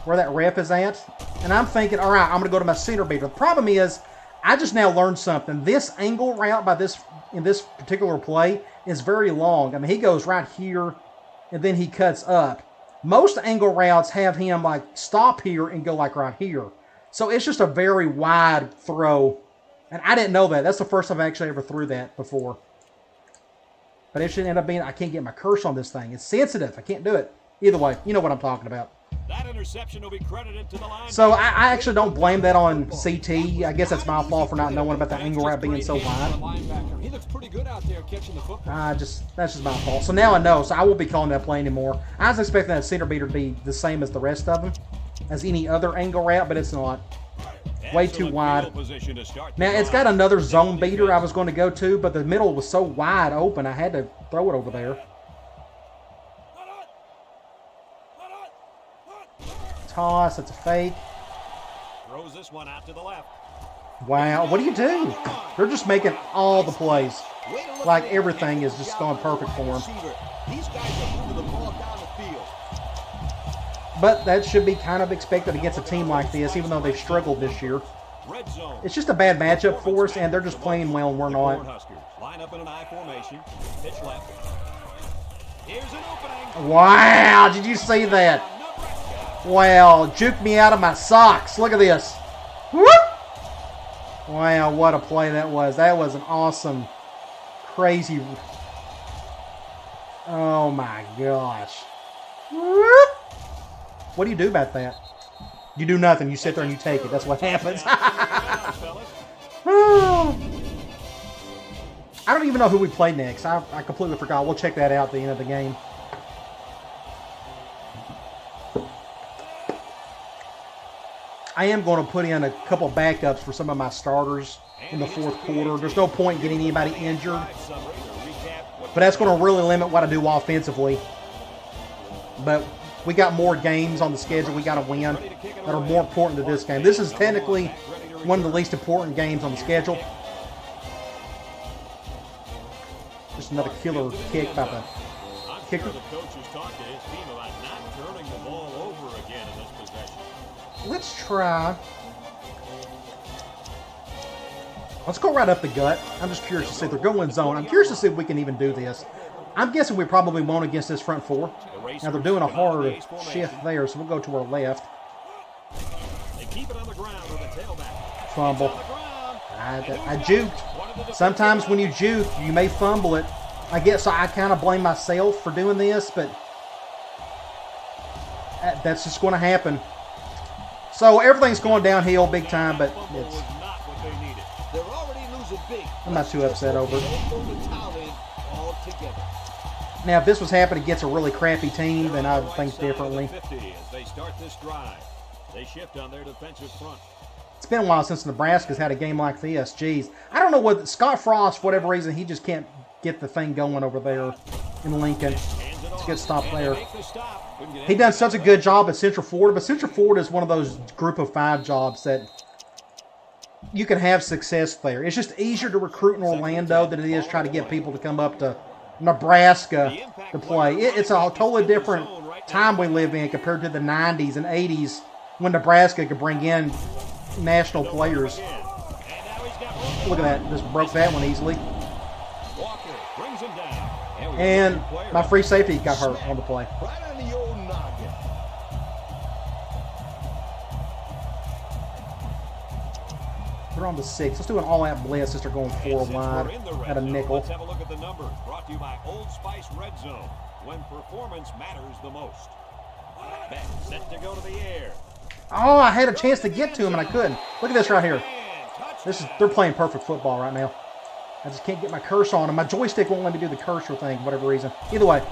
where that ref is at. And I'm thinking, all right, I'm going to go to my center beater. The problem is, I just now learned something. This angle route in this particular play is very long. I mean, he goes right here and then he cuts up. Most angle routes have him like stop here and go like right here. So it's just a very wide throw. And I didn't know that. That's the first time I actually ever threw that before. But it should end up being, I can't get my cursor on this thing. It's sensitive. I can't do it. Either way, you know what I'm talking about. That interception will be credited to the line. So I actually don't blame that on CT. I guess that's my fault for not knowing about the angle route being so wide. He looks pretty good out there catching the football. That's just my fault. So now I know. So I won't be calling that play anymore. I was expecting that center beater to be the same as the rest of them, as any other angle route, but it's not. Way too wide. Now it's got another zone beater I was going to go to, but the middle was so wide open I had to throw it over there. Toss, that's a fake. Throws this one out to the left. Wow, what do you do? They're just making all the plays. Like everything is just going perfect for them. These guys are moving the ball down the field. But that should be kind of expected against a team like this, even though they've struggled this year. It's just a bad matchup for us, and they're just playing well and we're not. Line up in an I formation. Pitch left. Here's an opening. Wow, did you see that? Wow, juked me out of my socks. Look at this. Whoop! Wow, what a play that was. That was an awesome, crazy. Oh my gosh. Whoop! What do you do about that? You do nothing. You sit there and you take it. That's what happens. I don't even know who we play next. I completely forgot. We'll check that out at the end of the game. I am going to put in a couple backups for some of my starters in the fourth quarter. There's no point getting anybody injured. But that's going to really limit what I do offensively. But we got more games on the schedule we got to win that are more important to this game. This is technically one of the least important games on the schedule. Just another killer kick by the kicker. The coach has talked to his team about not turning the ball over again in this possession. Let's try. Let's go right up the gut. I'm just curious to see if they're going zone. I'm curious to see if we can even do this. I'm guessing we probably won't against this front four. Now they're doing a hard shift there, so we'll go to our left. They keep it on the ground with a tailback. Fumble. I juked. Sometimes when you juke, you may fumble it. I guess I kind of blame myself for doing this, but that's just going to happen. So everything's going downhill big time, but it's. I'm not too upset over it. Now, if this was happening against a really crappy team, then I would think differently. They start this drive. They shift on their defensive front. It's been a while since Nebraska's had a game like this. Jeez. I don't know what Scott Frost, for whatever reason, he just can't get the thing going over there in Lincoln. It's a good stop there. He done such a good job at Central Florida, but Central Florida is one of those group of 5 jobs that you can have success there. It's just easier to recruit in Orlando than it is try to get people to come up to Nebraska to play. It's a totally different time we live in compared to the 90s and 80s when Nebraska could bring in national players. Look at that. Just broke that one easily. And my free safety got hurt on the play. They're on the 6. Let's do an all-out blitz since they're going 4 wide at a nickel. Let's have a look at the numbers. Brought to you by Old Spice Red Zone, when performance matters the most. Back set to go to the air. Oh, I had a chance to get to him and I couldn't. Look at this right here. They're playing perfect football right now. I just can't get my cursor on him. My joystick won't let me do the cursor thing for whatever reason. Either way.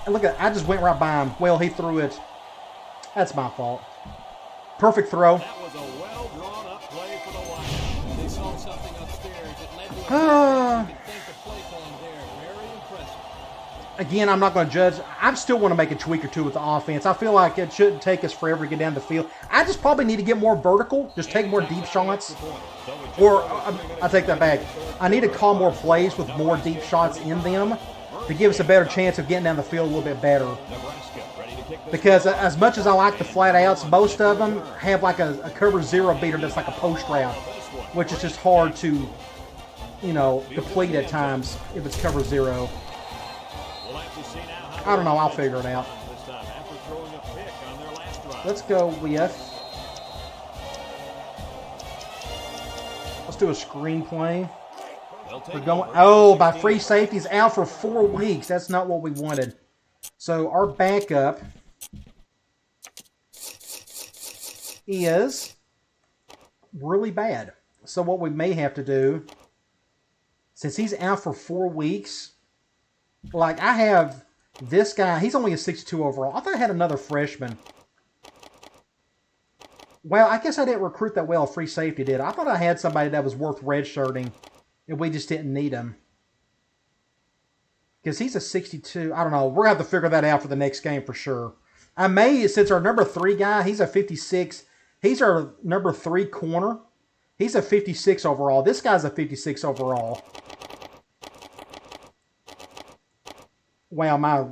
And look at I just went right by him. Well, he threw it. That's my fault. Perfect throw. That was a well-drawn-up play for the Lions. They saw something upstairs that led to a think the play calling there. Very impressive. Again, I'm not going to judge. I still want to make a tweak or two with the offense. I feel like it shouldn't take us forever to get down the field. I just probably need to get more vertical, just take more deep shots. Or, I take that back. I need to call more plays with more deep shots in them to give us a better chance of getting down the field a little bit better. Because as much as I like the flat outs, most of them have like a cover zero beater that's like a post route, which is just hard to, you know, complete at times if it's cover zero. I don't know. I'll figure it out. Let's go with... Let's do a screenplay. We're going... Oh, by free safeties out for 4 weeks. That's not what we wanted. So our backup is really bad. So what we may have to do, since he's out for 4 weeks, like I have... This guy, he's only a 62 overall. I thought I had another freshman. Well, I guess I didn't recruit that well. Free safety did. I thought I had somebody that was worth redshirting, and we just didn't need him. Because he's a 62. I don't know. We're going to have to figure that out for the next game for sure. I may, since our number 3 guy, he's a 56. He's our number 3 corner. He's a 56 overall. This guy's a 56 overall. Wow, my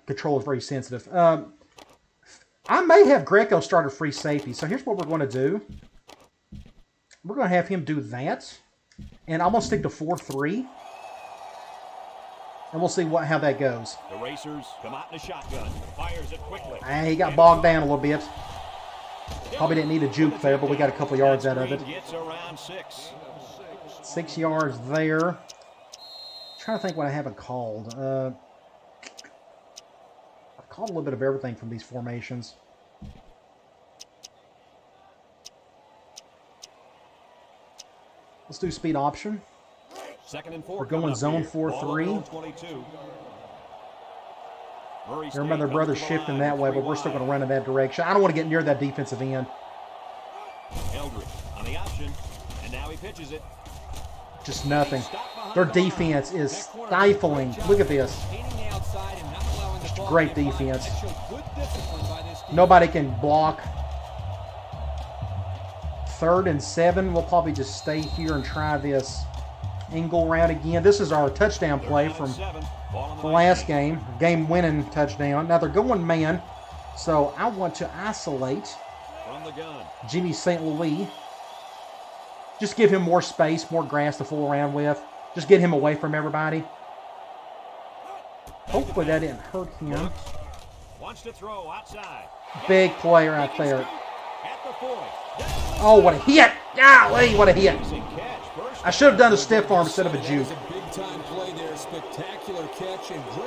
control is very sensitive. I may have Greco start a free safety. So here's what we're going to do. We're going to have him do that. And I'm going to stick to 4-3. And we'll see how that goes. The racers come out in a shotgun. Fires it quickly. And he got bogged down a little bit. Probably didn't need a juke there, but we got a couple yards out of it. Gets around 6. 6 yards there. Trying to think what I haven't called. I've called a little bit of everything from these formations. Let's do speed option. 2nd and 4. We're going zone 4-3. Remember, their brother's shifting that way, but we're still going to run in that direction. I don't want to get near that defensive end. Eldridge on the option, and now he pitches it. Just nothing. Their defense is stifling. Look at this. Just great defense. Nobody can block. 3rd and 7. We'll probably just stay here and try this angle route again. This is our touchdown play from the last game. Game-winning touchdown. Now they're going man, so I want to isolate Jimmy St. Louis. Just give him more space, more grass to fool around with. Just get him away from everybody. Hopefully that didn't hurt him. Wants to throw outside. Big play right there. Oh, what a hit! Golly, what a hit! I should have done a stiff arm instead of a juke.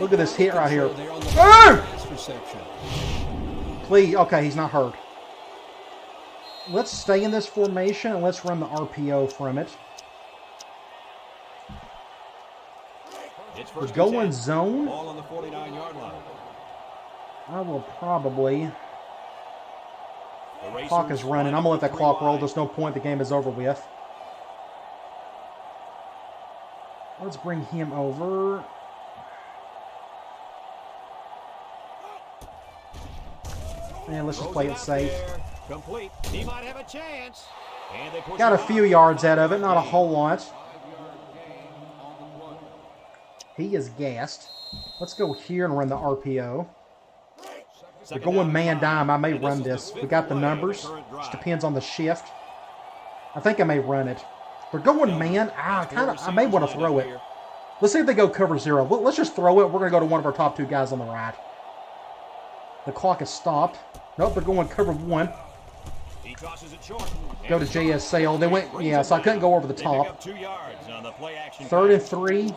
Look at this hit right here. Please, okay, he's not hurt. Let's stay in this formation and let's run the RPO from it. We're going zone. Ball on the 49-yard line. I will probably... Clock is running. I'm going to let that clock roll. There's no point. The game is over with. Let's bring him over. And let's just play it safe. Complete. He might have a chance. Got a few yards out of it, not a whole lot. He is gassed. Let's go here and run the RPO. They're going man dime. I may run this. We got the numbers. Just depends on the shift. I think I may run it. They're going man. I may want to throw it. Let's see if they go cover 0. Let's just throw it. We're going to go to one of our top 2 guys on the right. The clock is stopped. Nope, they're going cover 1. Go to JSL. They went, yeah, so I couldn't go over the top. 3rd and 3.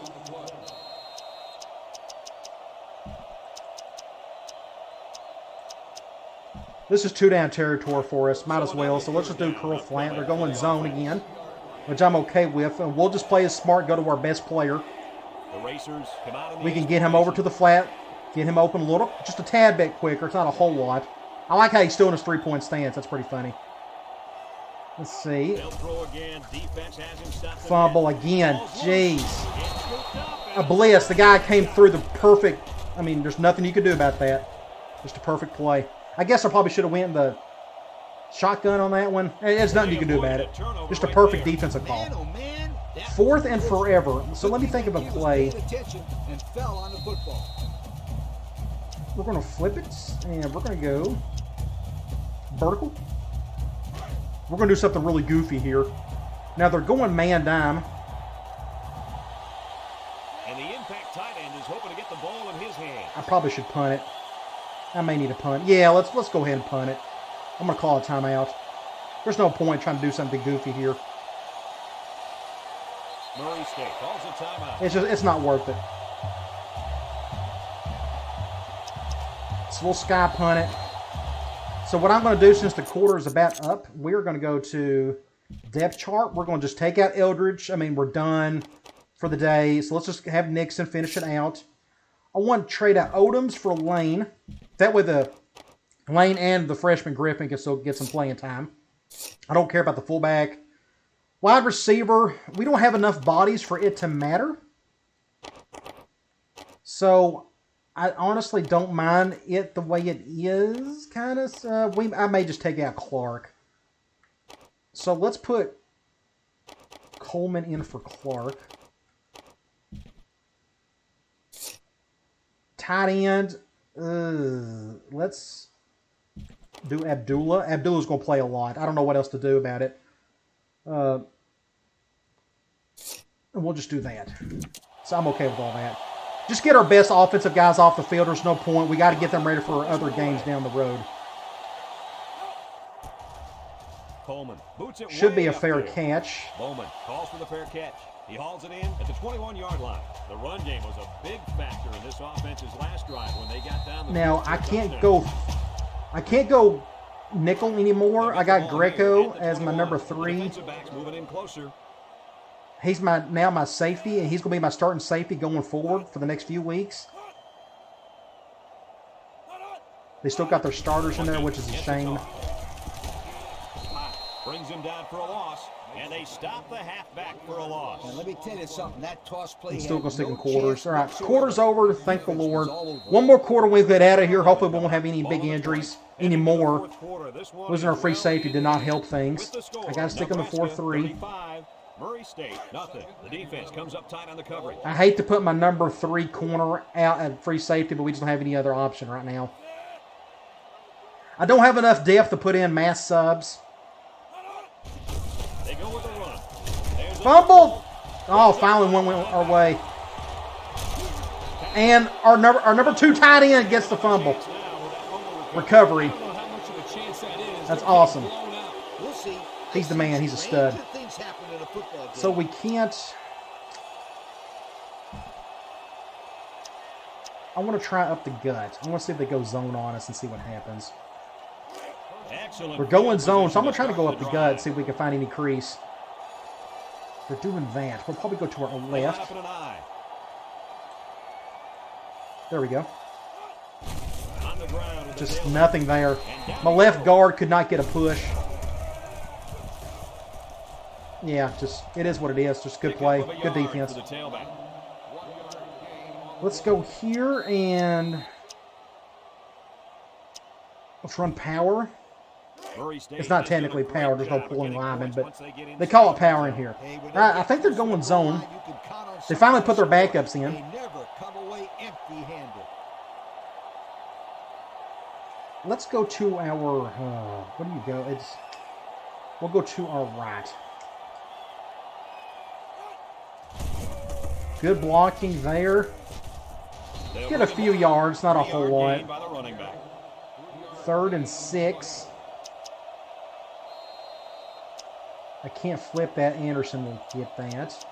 This is 2-down territory for us. Might as well. So let's just do curl flat. They're going zone again, which I'm okay with. And we'll just play it smart, go to our best player. We can get him over to the flat, get him open a little, just a tad bit quicker. It's not a whole lot. I like how he's still in his 3-point stance. That's pretty funny. Let's see. They'll throw again. Defense has him stopped. Fumble again. Jeez. A bliss. The guy came through the perfect. I mean, there's nothing you could do about that. Just a perfect play. I guess I probably should have went the shotgun on that one. There's nothing you can do about it. Just a perfect defensive call. 4th and forever. So let me think of a play. We're going to flip it, and we're going to go vertical. We're going to do something really goofy here. Now they're going man dime. And the impact tight end is hoping to get the ball in his hand. I probably should punt it. I may need a punt. Yeah, let's go ahead and punt it. I'm going to call a timeout. There's no point trying to do something goofy here. Murray State calls a timeout. It's not worth it. So we'll sky punt it. So what I'm going to do, since the quarter is about up, we're going to go to depth chart. We're going to just take out Eldridge. I mean, we're done for the day. So let's just have Nixon finish it out. I want to trade out Odoms for Lane. That way the Lane and the freshman Griffin can still get some playing time. I don't care about the fullback. Wide receiver, we don't have enough bodies for it to matter. So I honestly don't mind it the way it is, kind of. I may just take out Clark. So let's put Coleman in for Clark. Tight end, let's do Abdullah. Abdullah's going to play a lot. I don't know what else to do about it. And we'll just do that. So I'm okay with all that. Just get our best offensive guys off the field. There's no point. We got to get them ready for other games down the road. Coleman boots it. Should be a fair catch. Bowman calls for the fair catch. He hauls it in at the 21-yard line. The run game was a big factor in this offense's last drive when they got down the Now I can't go nickel anymore. I got Greco as my number 3. Moving in closer. He's now my safety, and he's going to be my starting safety going forward for the next few weeks. They still got their starters in there, which is a shame. Brings him down for a loss, and they stop the halfback for a loss. And let me tell you something, that toss play. He's still going to stick in quarters. All right, quarter's over. Thank the Lord. One more quarter, we'll get out of here. Hopefully, we won't have any big injuries anymore. Losing our free safety did not help things. I got to stick on the 4-3. Murray State, nothing. The defense comes up tight on the coverage. I hate to put my number 3 corner out at free safety, but we just don't have any other option right now. I don't have enough depth to put in mass subs. They go with a run. Fumble! Oh, finally one went our way. And our number 2 tight end gets the fumble. Recovery. That's awesome. He's the man. He's a stud. So we can't... I want to try up the gut. I want to see if they go zone on us and see what happens. Excellent. We're going zone, so I'm going to try to go up the gut and see if we can find any crease. They're doing that. We'll probably go to our left. There we go. Just nothing there. My left guard could not get a push. Yeah, just it is what it is. Just good play, good defense. Let's go here and let's run power. It's not technically power. There's no pulling lineman, but they call it power in here. All right, I think they're going zone. They finally put their backups in. Let's go to our. Where do you go? We'll go to our right. Good blocking there. Get a few yards, not a whole lot. 3rd and 6. I can't flip that. Anderson will get that.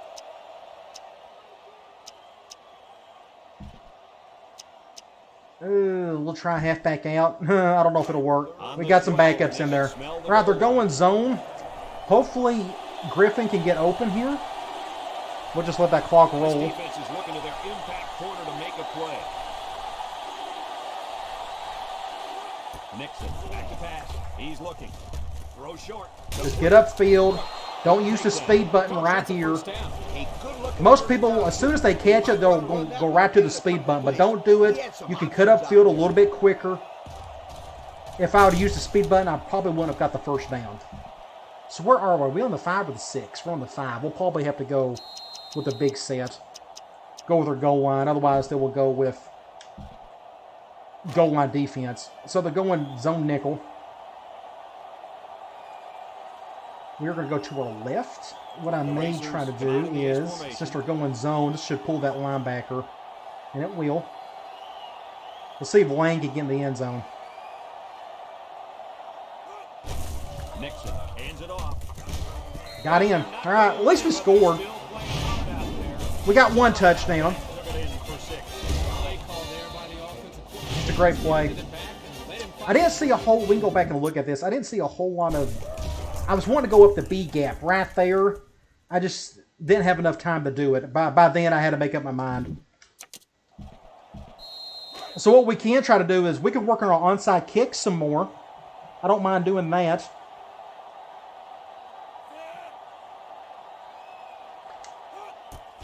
We'll try halfback out. I don't know if it'll work. We got some backups in there. All right, they're going zone. Hopefully Griffin can get open here. We'll just let that clock roll. This defense is looking to their impact corner to make a play. Nixon back to pass. He's looking. Throw short. Just get upfield. Don't use the speed button right here. Most people, as soon as they catch it, they'll go right to the speed button. But don't do it. You can cut upfield a little bit quicker. If I would use the speed button, I probably wouldn't have got the first down. So where are we? Are we on the 5 or the 6? We're on the 5. We'll probably have to go with a big set. Go with our goal line. Otherwise, they will go with goal line defense. So they're going zone nickel. We're going to go to our left. What I may try to do is, since they're going zone, this should pull that linebacker. And it will. We'll see if Lane can get in the end zone. Nixon hands it off. Got in. All right, at least we scored. We got one touchdown. It's a great play. I didn't see a whole, we can go back and look at this. I didn't see a whole lot of, I was wanting to go up the B gap right there. I just didn't have enough time to do it. By then, I had to make up my mind. So what we can try to do is we can work on our onside kicks some more. I don't mind doing that.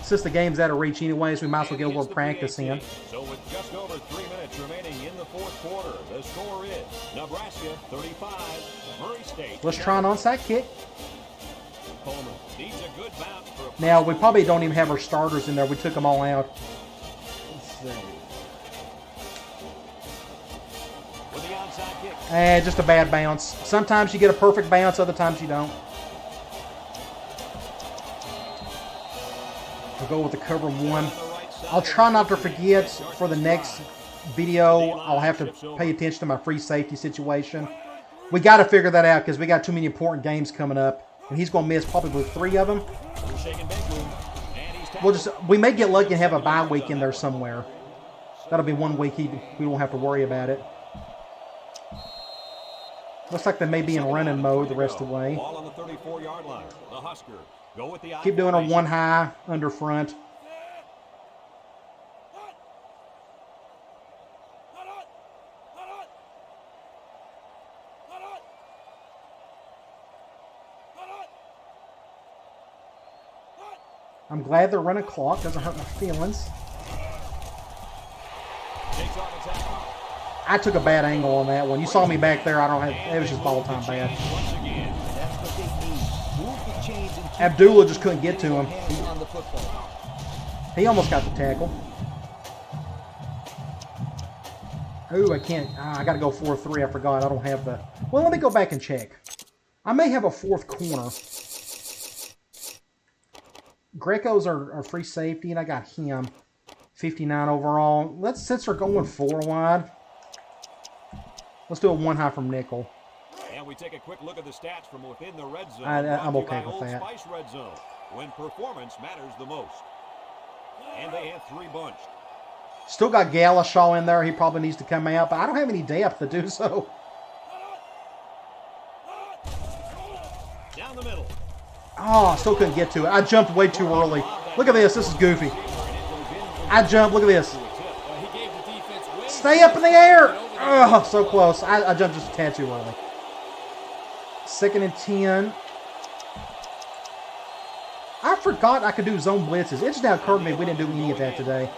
Since the game's out of reach anyways, we might as well get a little practice in. So with just over 3 minutes remaining in the fourth quarter, the score is Nebraska 35, Murray State. Let's try an onside kick. Coleman needs a good bounce for a Now, we probably don't even have our starters in there. We took them all out. Let's see. with the onside kick. Just a bad bounce. Sometimes you get a perfect bounce, other times you don't. We'll go with the cover one. I'll try not to forget for the next video. I'll have to pay attention to my free safety situation. We got to figure that out because we got too many important games coming up. And he's going to miss probably 3 of them. We may get lucky and have a bye week in there somewhere. That'll be 1 week we won't have to worry about it. Looks like they may be in running mode the rest of the way. Ball on the 34-yard line. The Huskers go with the Keep doing a 1 high under front. I'm glad they're running clock. Doesn't hurt my feelings. I took a bad angle on that one. You saw me back there. It was just ball time bad. Abdullah just couldn't get to him. He almost got the tackle. Ooh, I can't. I got to go 4-3. I forgot. I don't have the. Well, let me go back and check. I may have a 4th corner. Greco's our free safety, and I got him. 59 overall. Since they're going 4 wide, let's do a 1 high from nickel. And we take a quick look at the stats from within the red zone. I'm okay with that. Spice red zone, when performance matters the most. And they have 3 bunched. Still got Galashaw in there. He probably needs to come out, but I don't have any depth to do so. Down the middle. Oh, I still couldn't get to it. I jumped way too early. Look at this. This is goofy. I jumped. Look at this. Stay up in the air. Oh, so close. I jumped just a tad too early. 2nd and 10. I forgot I could do zone blitzes. It just now occurred to me we didn't do any of that today.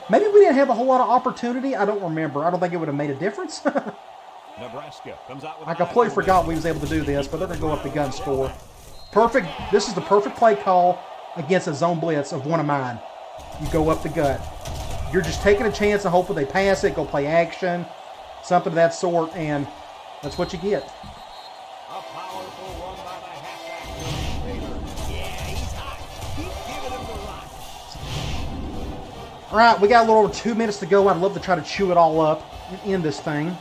Maybe we didn't have a whole lot of opportunity. I don't remember. I don't think it would have made a difference. Nebraska comes out with I completely forgot we was able to do this, but they're going to go up the gun score. Perfect. This is the perfect play call against a zone blitz of one of mine. You go up the gut. You're just taking a chance and hoping they pass it, go play action, something of that sort, and that's what you get. A powerful run by the halfback. Yeah, he's hot. Keep giving him the rock. All right, we got a little over 2 minutes to go. I'd love to try to chew it all up and end this thing.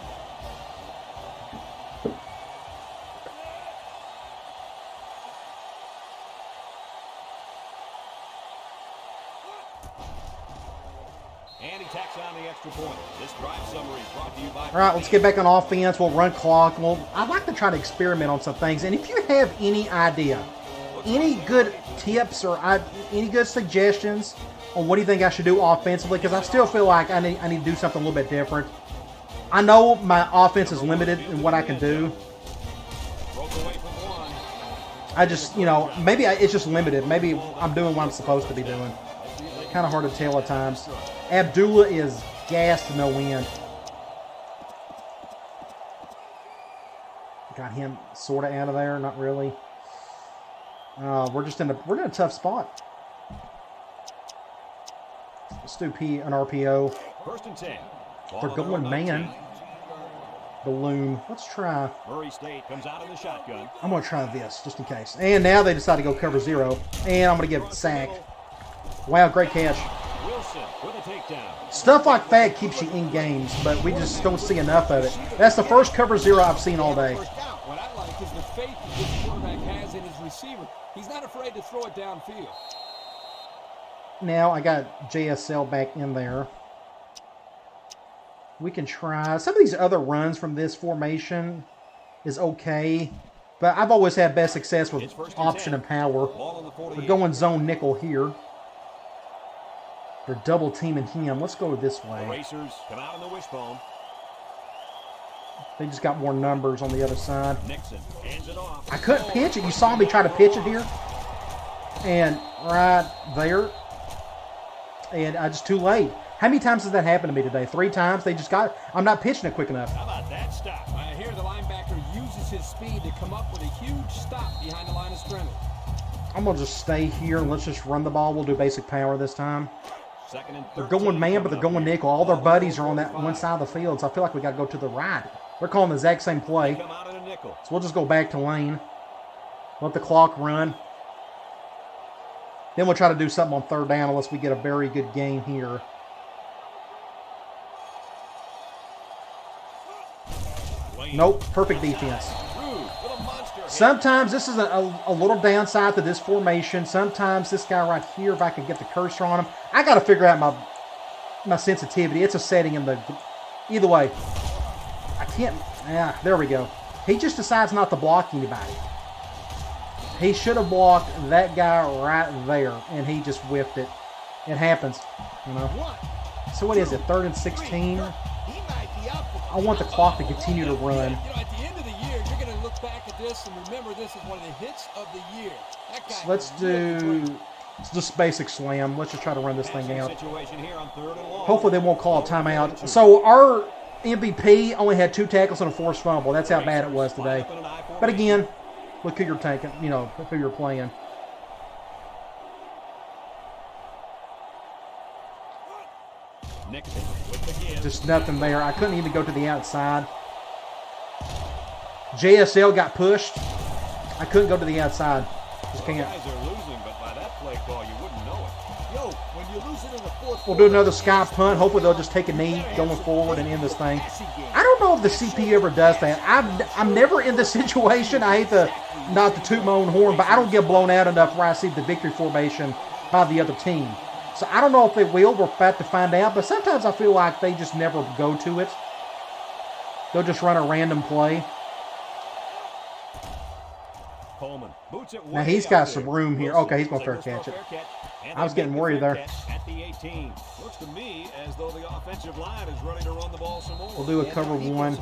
All right, let's get back on offense. We'll run clock. I'd like to try to experiment on some things. And if you have any idea, any good tips or any good suggestions on what do you think I should do offensively, because I still feel like I need to do something a little bit different. I know my offense is limited in what I can do. I just, you know, maybe it's just limited. Maybe I'm doing what I'm supposed to be doing. Kind of hard to tell at times. Abdullah is gassed to no end. Got him sort of out of there. Not really. We're in a tough spot. Let's do an RPO. First and 10. They're going man. Balloon. Let's try. Murray State comes out in the shotgun. I'm going to try this just in case. And now they decide to go cover 0. And I'm going to give it sack. Wow, great catch. Wilson with a takedown. Stuff like that keeps you in games, but we just don't see enough of it. That's the first cover 0 I've seen all day. What I like is the faith that this quarterback has in his receiver. He's not afraid to throw it downfield. Now I got JSL back in there. We can try. Some of these other runs from this formation is okay, but I've always had best success with option and power. We're going zone nickel here. They're double teaming him. Let's go this way. Racers come out in the wishbone. They just got more numbers on the other side. Nixon hands it off. I couldn't pitch it. You saw me try to pitch it here. And right there. And I just too late. How many times has that happened to me today? 3 times? They just got, I'm not pitching it quick enough. How about that stop? Here the linebacker uses his speed to come up with a huge stop behind the line of scrimmage. I'm going to just stay here and let's just run the ball. We'll do basic power this time. Second and They're going man, but they're going nickel. All their buddies are on that one side of the field, so I feel like we got to go to the right. They're calling the exact same play. Come out in a nickel. So we'll just go back to lane. Let the clock run. Then we'll try to do something on 3rd down unless we get a very good game here. Nope, perfect defense. Sometimes this is a little downside to this formation. Sometimes this guy right here, if I could get the cursor on him, I got to figure out my sensitivity. It's a setting in the... Either way, I can't... Yeah, there we go. He just decides not to block anybody. He should have blocked that guy right there, and he just whiffed it. It happens, you know. So what is it, 3rd and 16? I want the clock to continue to run. You know, at the end of the year, you're going to look back at this and remember this is one of the hits of the year. That guy, So let's do just basic slam. Let's just try to run this thing out. Hopefully they won't call a timeout. So our MVP only had 2 tackles and a forced fumble. That's how bad it was today. But again, look who you're taking, you know, who you're playing. Just nothing there. I couldn't even go to the outside. JSL got pushed. I couldn't go to the outside. Just can't. Guys are losing, but by that play call, you wouldn't know it. Yo, when you lose it in the 4th We'll do another sky punt. Hopefully they'll just take a knee going forward and end this thing. I don't know if the CPU ever does that. I'm never in this situation. I hate not to toot my own horn, but I don't get blown out enough where I see the victory formation by the other team. So I don't know if they will. We're about to find out. But sometimes I feel like they just never go to it. They'll just run a random play. Coleman boots it Now he's got some room here. Okay, he's going to fair catch it. I was getting worried there. At the 18. Looks to me as though the offensive line is ready to run the ball some more. We'll do a cover 1.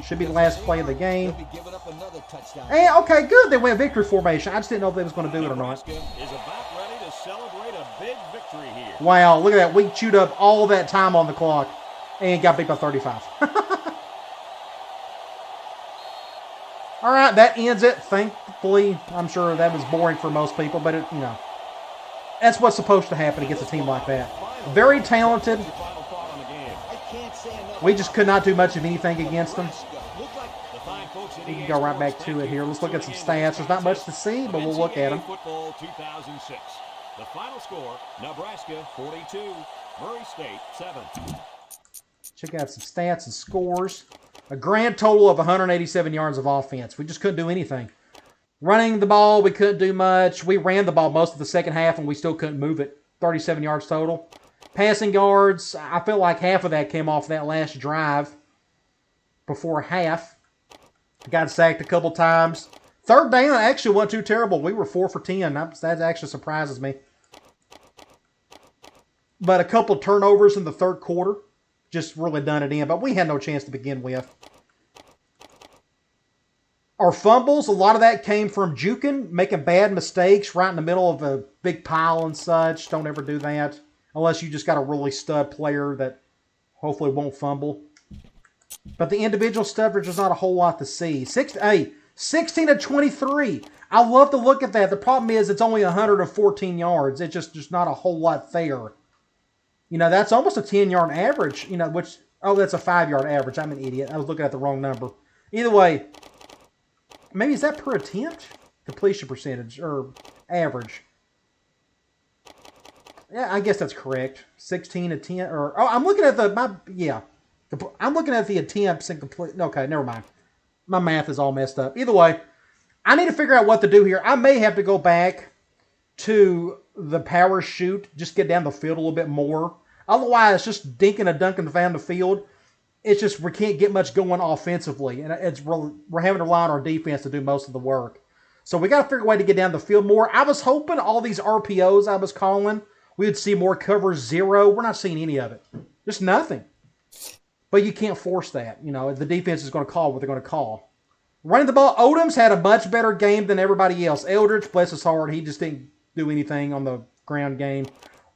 Should be the last play of the game. Hey, okay, good. They went victory formation. I just didn't know if they was going to do it or not. Nebraska is about ready to celebrate a big victory here. Wow, look at that. We chewed up all that time on the clock and got beat by 35. All right, that ends it. Thankfully, I'm sure that was boring for most people, but it, you know, that's what's supposed to happen against a team like that. Very talented. We just could not do much of anything against them. We can go right back to it here. Let's look at some stats. There's not much to see, but we'll look at them. Football 2006. The final score: Nebraska 42, Murray State 7. Check out some stats and scores. A grand total of 187 yards of offense. We just couldn't do anything. Running the ball, we couldn't do much. We ran the ball most of the second half, and we still couldn't move it. 37 yards total. Passing yards, I feel like half of that came off that last drive before half. Got sacked a couple times. 3rd down actually wasn't too terrible. We were 4 for 10. That actually surprises me. But a couple turnovers in the 3rd quarter just really done it in. But we had no chance to begin with. Our fumbles, a lot of that came from juking, making bad mistakes right in the middle of a big pile and such. Don't ever do that unless you just got a really stud player that hopefully won't fumble. But the individual stuff, there's just not a whole lot to see. 16 to 23. I love to look at that. The problem is it's only 114 yards. It's just not a whole lot there. You know, that's almost a 10-yard average, you know, which, oh, that's a 5-yard average. I'm an idiot. I was looking at the wrong number. Either way, maybe is that per attempt? Completion percentage or average? Yeah, I guess that's correct. 16 to 10, or, oh, I'm looking at I'm looking at the attempts and complete. Okay, never mind. My math is all messed up. Either way, I need to figure out what to do here. I may have to go back to the power shoot, just get down the field a little bit more. Otherwise, just dinking and dunking down the field. It's just we can't get much going offensively, and we're having to rely on our defense to do most of the work. So we got to figure a way to get down the field more. I was hoping all these RPOs I was calling, we would see more cover 0. We're not seeing any of it. Just nothing. But you can't force that. You know, the defense is going to call what they're going to call. Running the ball, Odom's had a much better game than everybody else. Eldridge, bless his heart, he just didn't do anything on the ground game.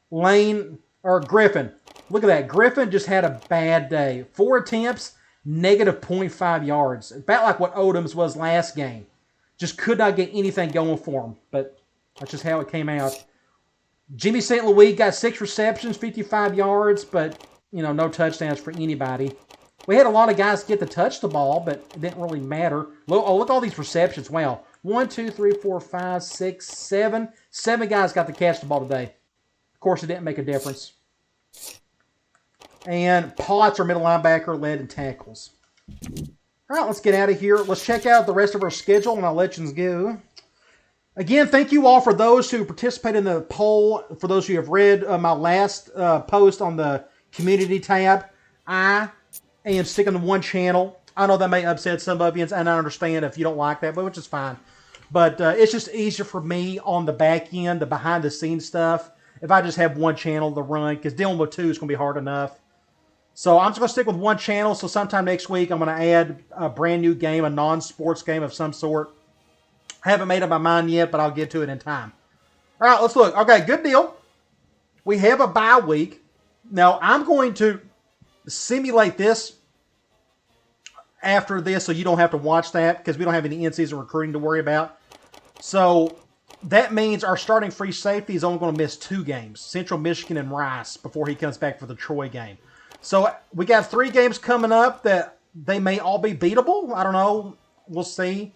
Griffin. Look at that. Griffin just had a bad day. 4 attempts, negative 0.5 yards. About like what Odom's was last game. Just could not get anything going for him. But that's just how it came out. Jimmy St. Louis got 6 receptions, 55 yards, but, you know, no touchdowns for anybody. We had a lot of guys get to touch the ball, but it didn't really matter. Look at all these receptions. Wow. 1, 2, 3, 4, 5, 6, 7. 7 guys got to catch the ball today. Of course, it didn't make a difference. And Potts, our middle linebacker, led in tackles. All right, let's get out of here. Let's check out the rest of our schedule, and I'll let you go. Again, thank you all for those who participated in the poll. For those who have read my last post on the community tab, I am sticking to one channel. I know that may upset some of you, and I understand if you don't like that, but which is fine. But it's just easier for me on the back end, the behind-the-scenes stuff, if I just have one channel to run, because dealing with 2 is going to be hard enough. So I'm just going to stick with one channel, so sometime next week I'm going to add a brand new game, a non-sports game of some sort. I haven't made up my mind yet, but I'll get to it in time. All right, let's look. Okay, good deal. We have a bye week. Now, I'm going to simulate this after this so you don't have to watch that because we don't have any in-season recruiting to worry about. So that means our starting free safety is only going to miss 2 games, Central Michigan and Rice, before he comes back for the Troy game. So we got 3 games coming up that they may all be beatable. I don't know. We'll see.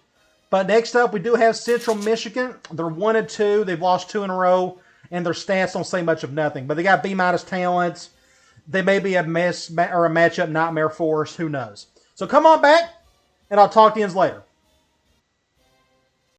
But next up, we do have Central Michigan. They're 1-2. They've lost 2 in a row, and their stats don't say much of nothing. But they got B- talents. They may be a mess or a matchup nightmare for us. Who knows? So come on back, and I'll talk to you later.